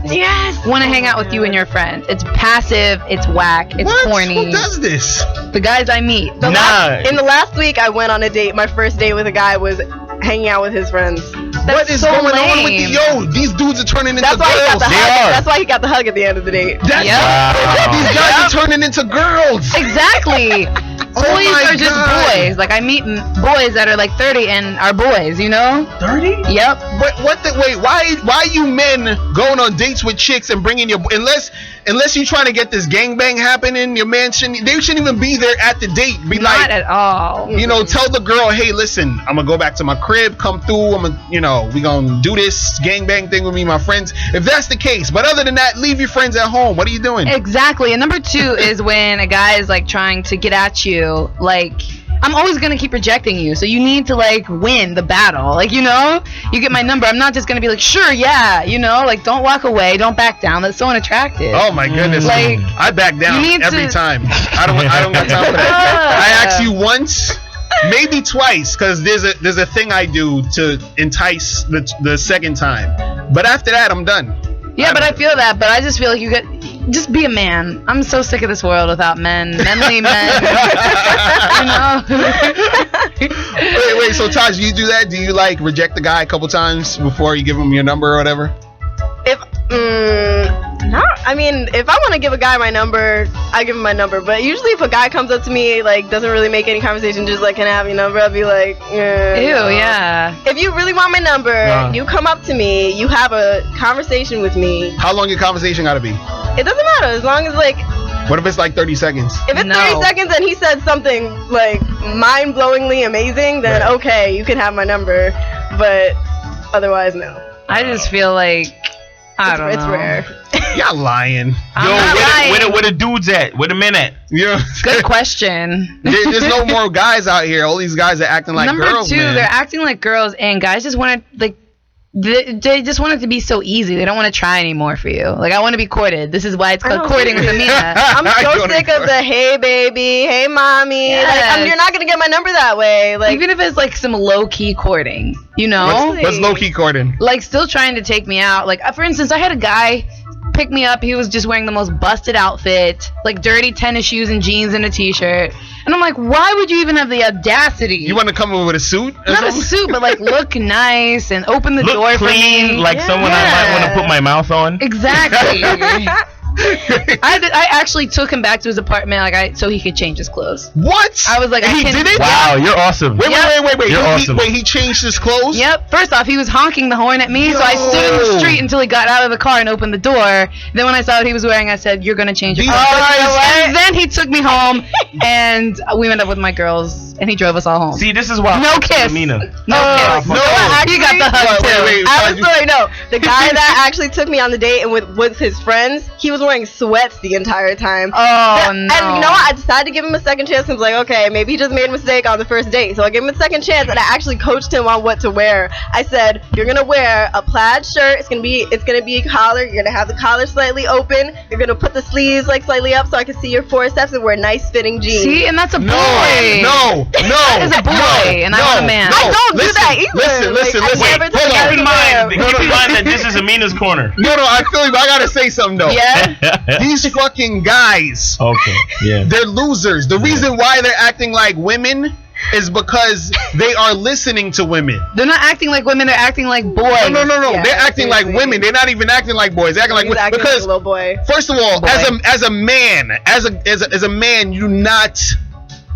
want to hang out with you and your friends. It's passive, it's whack, it's corny. Who does this? The guys I meet. In the last week, I went on a date. My first date with a guy was hanging out with his friends. What is going on with these dudes are turning into girls. That's why he got the hug at the end of the date. These guys are turning into girls. Exactly. Boys are just boys. Like I meet boys that are like 30 and are boys, you know? 30? Yep. But wait, why you men going on dates with chicks and bringing your unless you're trying to get this gangbang happening, your man shouldn't even be there at the date. Be Not like, at all. You know, tell the girl, hey, listen, I'm gonna go back to my crib, come through, we gonna do this gangbang thing with me and my friends. If that's the case, but other than that, leave your friends at home. What are you doing? Exactly. And number two is when a guy is like trying to get at you, like I'm always gonna keep rejecting you, so you need to like win the battle. Like, you know, you get my number. I'm not just gonna be like, sure, yeah, you know, like don't walk away, don't back down. That's so unattractive. Oh my goodness! Like I back down every time. I don't got time for that. I asked you once, maybe twice, because there's a thing I do to entice the second time. But after that, I'm done. Yeah, but I feel that. But I just feel like you could just be a man. I'm so sick of this world without men. Manly men. You know? Wait. So Taj, do you do that? Do you like reject the guy a couple times before you give him your number or whatever? If I want to give a guy my number, I give him my number. But usually if a guy comes up to me, like, doesn't really make any conversation, just like, can I have your number? I'll be like, ew, yeah. If you really want my number, you come up to me, you have a conversation with me. How long your conversation gotta be? It doesn't matter, as long as, like... What if it's like 30 seconds? If it's 30 seconds and he said something, like, mind-blowingly amazing, then okay, you can have my number. But otherwise, no. I just feel like... I don't know. It's rare. Y'all lying. Where the dudes at? Where the men at? Yeah. Good question. There's no more guys out here. All these guys are acting like Number girls. two, man. they're acting like girls, and guys just want to like They just want it to be so easy. They don't want to try anymore for you. Like, I want to be courted. This is why it's called courting with Amina. I'm so sick of the hey baby, hey mommy. Yes. Like, you're not gonna get my number that way. Like, even if it's like some low key courting, you know? What's low key courting? Like, still trying to take me out. Like, for instance, I had a guy pick me up. He was just wearing the most busted outfit, like dirty tennis shoes and jeans and a t-shirt. And I'm like, why would you even have the audacity? You want to come over with a suit? Not a suit, but like look nice and open the door for me. Clean, like someone I might want to put my mouth on. Exactly. I actually took him back to his apartment, so he could change his clothes. What? I was like, He did it? Wow, you're awesome. Wait. You're awesome. Wait, he changed his clothes? Yep. First off, he was honking the horn at me, so I stood in the street until he got out of the car and opened the door. Then when I saw what he was wearing, I said, "You're gonna change your clothes." And then he took me home, and we went up with my girls, and he drove us all home. See, this is why. No kiss. Amina. No kiss. No. You got the hug too. Wait, I was sorry, no. The guy that actually took me on the date and with his friends, he was wearing sweats the entire time. Oh, And you no. know what? I decided to give him a second chance. I was like, okay, maybe he just made a mistake on the first date. So I gave him a second chance, and I actually coached him on what to wear. I said, you're gonna wear a plaid shirt. It's gonna be a collar. You're gonna have the collar slightly open. You're gonna put the sleeves like slightly up so I can see your forceps, and wear nice fitting jeans. See, and that's a boy. No. That is a boy, and I want a man. I don't do that either. Listen. Wait, keep in mind that this is Amina's corner. No, I feel you, but I gotta say something though. Yeah. These fucking guys. Okay. Yeah. They're losers. The reason why they're acting like women is because they are listening to women. They're not acting like women. They're acting like boys. No. Yeah, they're acting like women. They're not even acting like boys. They're acting like He's acting because like a little boy. first of all, as a man, as a man, you do not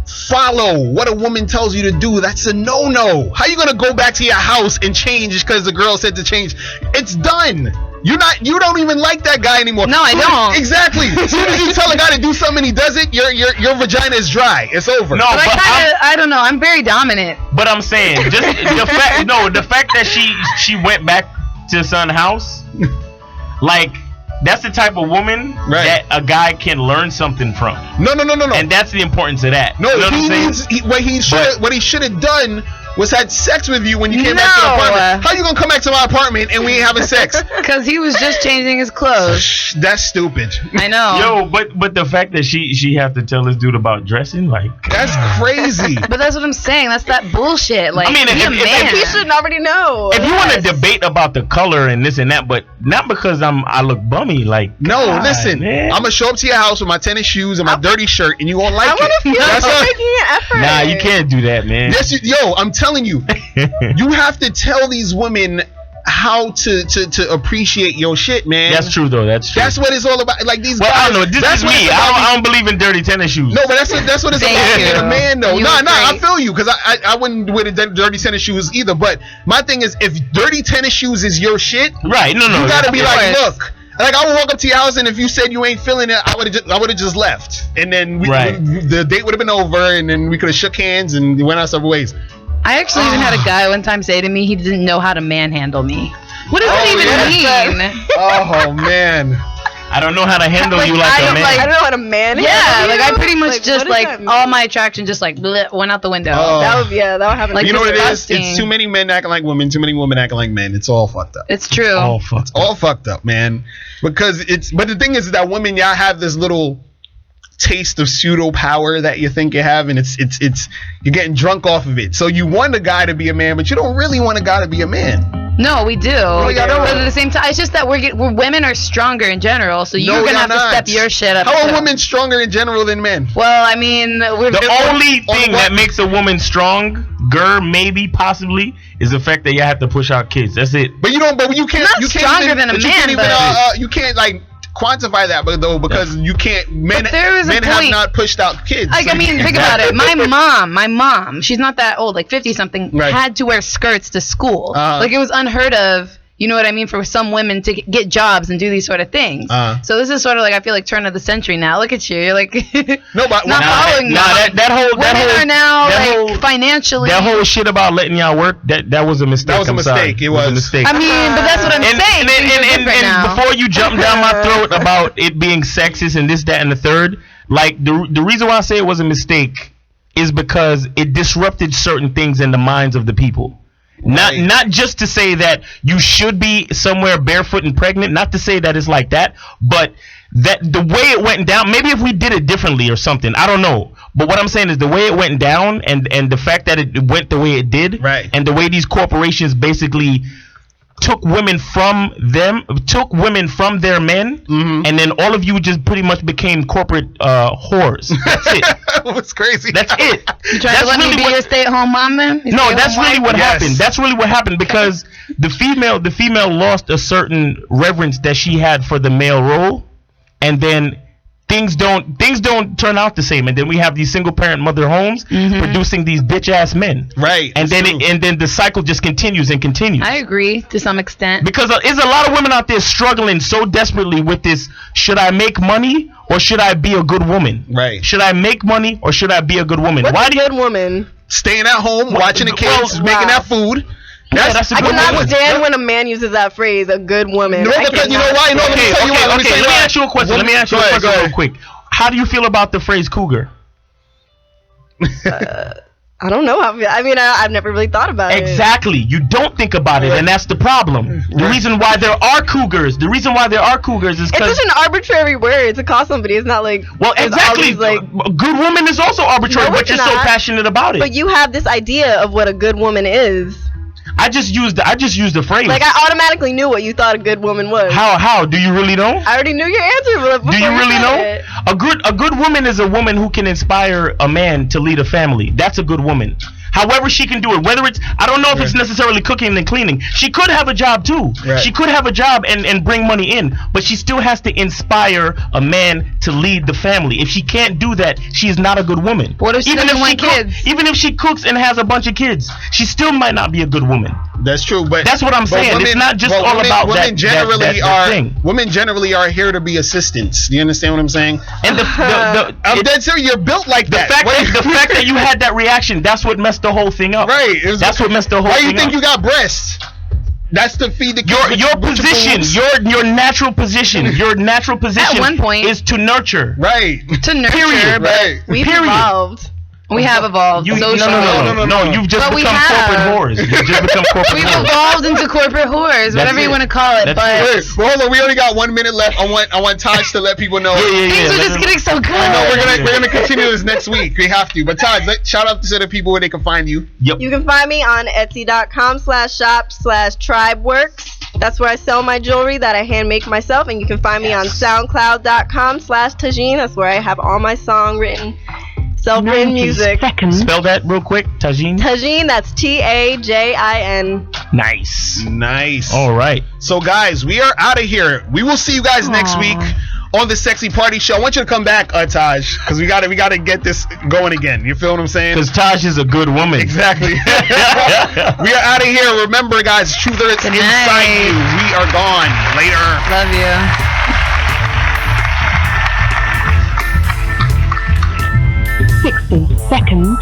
follow what a woman tells you to do. That's a no-no. How you gonna go back to your house and change because the girl said to change? It's done. You don't even like that guy anymore. No, I don't. Exactly. As soon as you tell a guy to do something and he does it, your vagina is dry. It's over. No, But I don't know. I'm very dominant. But I'm saying, just the fact that she went back to Son's house, like, that's the type of woman that a guy can learn something from. No. And that's the importance of that. No, you know what he should have done was had sex with you when you came back to the apartment. How you gonna come back to my apartment and we ain't having sex? Because he was just changing his clothes. That's stupid. I know. Yo, but the fact that she have to tell this dude about dressing, like, that's crazy. But that's what I'm saying. That's that bullshit. Like, I mean, be a man. He should already know. if you want to debate about the color and this and that, but not because I look bummy, like, No, God, listen. man. I'm gonna show up to your house with my tennis shoes and my dirty shirt, and you won't like I want to it. feel like That's I'm all- making an effort. Nah, you can't do that, man. Yes, yo, I'm telling you, you have to tell these women how to appreciate your shit, man. That's true though. That's true. That's what it's all about. Like these Well, guys. I don't know. This that's is what me. it's about. I don't believe in dirty tennis shoes. No, but that's what it's about being a man, though. You Nah, agree. I feel you, because I wouldn't wear the dirty tennis shoes either. But my thing is, if dirty tennis shoes is your shit, Right? No. you gotta be of like, course. look. Like, I would walk up to your house, and if you said you ain't feeling it, I would have just left, and then the date would have been over, and then we could have shook hands and went our separate ways. I actually even had a guy one time say to me he didn't know how to manhandle me. What does that even mean? Oh man. I don't know how to handle you like a man. I don't know how to manhandle Yeah, you. like I pretty much Like, just what does that like mean? all my attraction just like bleh, went out the window. Oh. That would happen. Like, You know what it is? disgusting. It's too many men acting like women, too many women acting like men. It's all fucked up. It's true. Oh, fuck. It's all fucked up, man. Because but the thing is that women, y'all have this little taste of pseudo power that you think you have, and it's you're getting drunk off of it. So you want a guy to be a man, but you don't really want a guy to be a man. No, we do. y'all don't. But at the same time, it's just that we're women are stronger in general, so you're gonna y'all have to not. step your shit up. How too. are women stronger in general than men? Well, I mean, The only thing that makes a woman stronger, maybe, possibly, is the fact that you have to push out kids. That's it. But you don't. But you can't. Not You can't stronger even, than a but you can't man, even, but- you can't like quantify that, but though because you can't. Men But there is a men have point. not pushed out kids. Like, So I mean, think about it. My mom, she's not that old, like 50 something, Right. had to wear skirts to school. Uh-huh. Like, it was unheard of. You know what I mean? For some women to get jobs and do these sort of things. So this is sort of like, I feel like turn of the century now. Look at you. You're like no, but not following that women are now that like whole- financially. That whole shit about letting y'all work, that was a mistake. That was a I'm sorry. mistake. It a was. mistake. I mean, but that's what I'm saying. Things are different And now. before you jump down my throat about it being sexist and this, that, and the third, like the reason why I say it was a mistake is because it disrupted certain things in the minds of the people. Not just to say that you should be somewhere barefoot and pregnant. Not to say that it's like that, but that the way it went down. Maybe if we did it differently or something, I don't know. But what I'm saying is the way it went down, and the fact that it went the way it did, right? And the way these corporations basically took women from them, took women from their men, and then all of you just pretty much became corporate whores. That's it. It's crazy. That's it. You trying to let me be your stay-at-home mom then? No, that's really what happened. That's really what happened because the female lost a certain reverence that she had for the male role, and then things don't turn out the same, and then we have these single parent mother homes producing these bitch ass men, right? And then the cycle just continues and continues. I agree to some extent because there's a lot of women out there struggling so desperately with this: should I make money or should I be a good woman? Right? Should I make money or should I be a good woman? What's a good woman? Staying at home, watching the kids, making that food. That's a I good cannot woman. stand when a man uses that phrase, a good woman. No, because you know why? No, let me tell you why. Let me ask you a question. Let me ask you a question real quick. How do you feel about the phrase cougar? I don't know. I've never really thought about it. Exactly. You don't think about it, and that's the problem. The reason why there are cougars is It's because such an arbitrary word to call somebody. It's not like exactly. A good woman is also arbitrary, No, but it's you're so not. passionate about it. But you have this idea of what a good woman is. I just used the phrase. Like I automatically knew what you thought a good woman was. How do you really know? I already knew your answer. Do you really know? It. A good woman is a woman who can inspire a man to lead a family. That's a good woman. However she can do it, whether it's, I don't know if it's necessarily cooking and cleaning. She could have a job too. Right. She could have a job and bring money in, but she still has to inspire a man to lead the family. If she can't do that, she is not a good woman. What if she doesn't want kids? Even if she cooks and has a bunch of kids, she still might not be a good woman. That's true, but that's what I'm saying. It's not just all about women generally that thing. Women generally are here to be assistants. Do you understand what I'm saying? And I'm dead serious. You're built like that. The fact that you had that reaction, that's what messed the whole thing up. Right. That's what messed the whole thing up. thing Why you think up. you got breasts? That's to feed the kids. Your position, your natural position, At one point is to nurture. Right. To nurture. Period. Right. We've Period. evolved. We have evolved. No, you've just But we become corporate have. whores. You've just become corporate We've whores. evolved into corporate whores, whatever you want to call it. That's but Wait, well, hold on. We only got 1 minute left. I want Taj to let people know. things are just getting so good. I know we're gonna continue this next week. We have to. But Taj, shout out to the people where they can find you. Yep. You can find me on Etsy.com/shop/tribeworks. That's where I sell my jewelry that I hand make myself, and you can find me on SoundCloud.com/Tajin. That's where I have all my written self-written music. Spell that real quick, Tajin. Tajin, that's Tajin. Nice. All right. So guys, we are out of here. We will see you guys next week on the Sexy Party Show. I want you to come back, Taj, because we gotta get this going again. You feel what I'm saying? Because Taj is a good woman. Exactly. We are out of here. Remember, guys, truth is inside you. We are gone. Later. Love you. 60 seconds.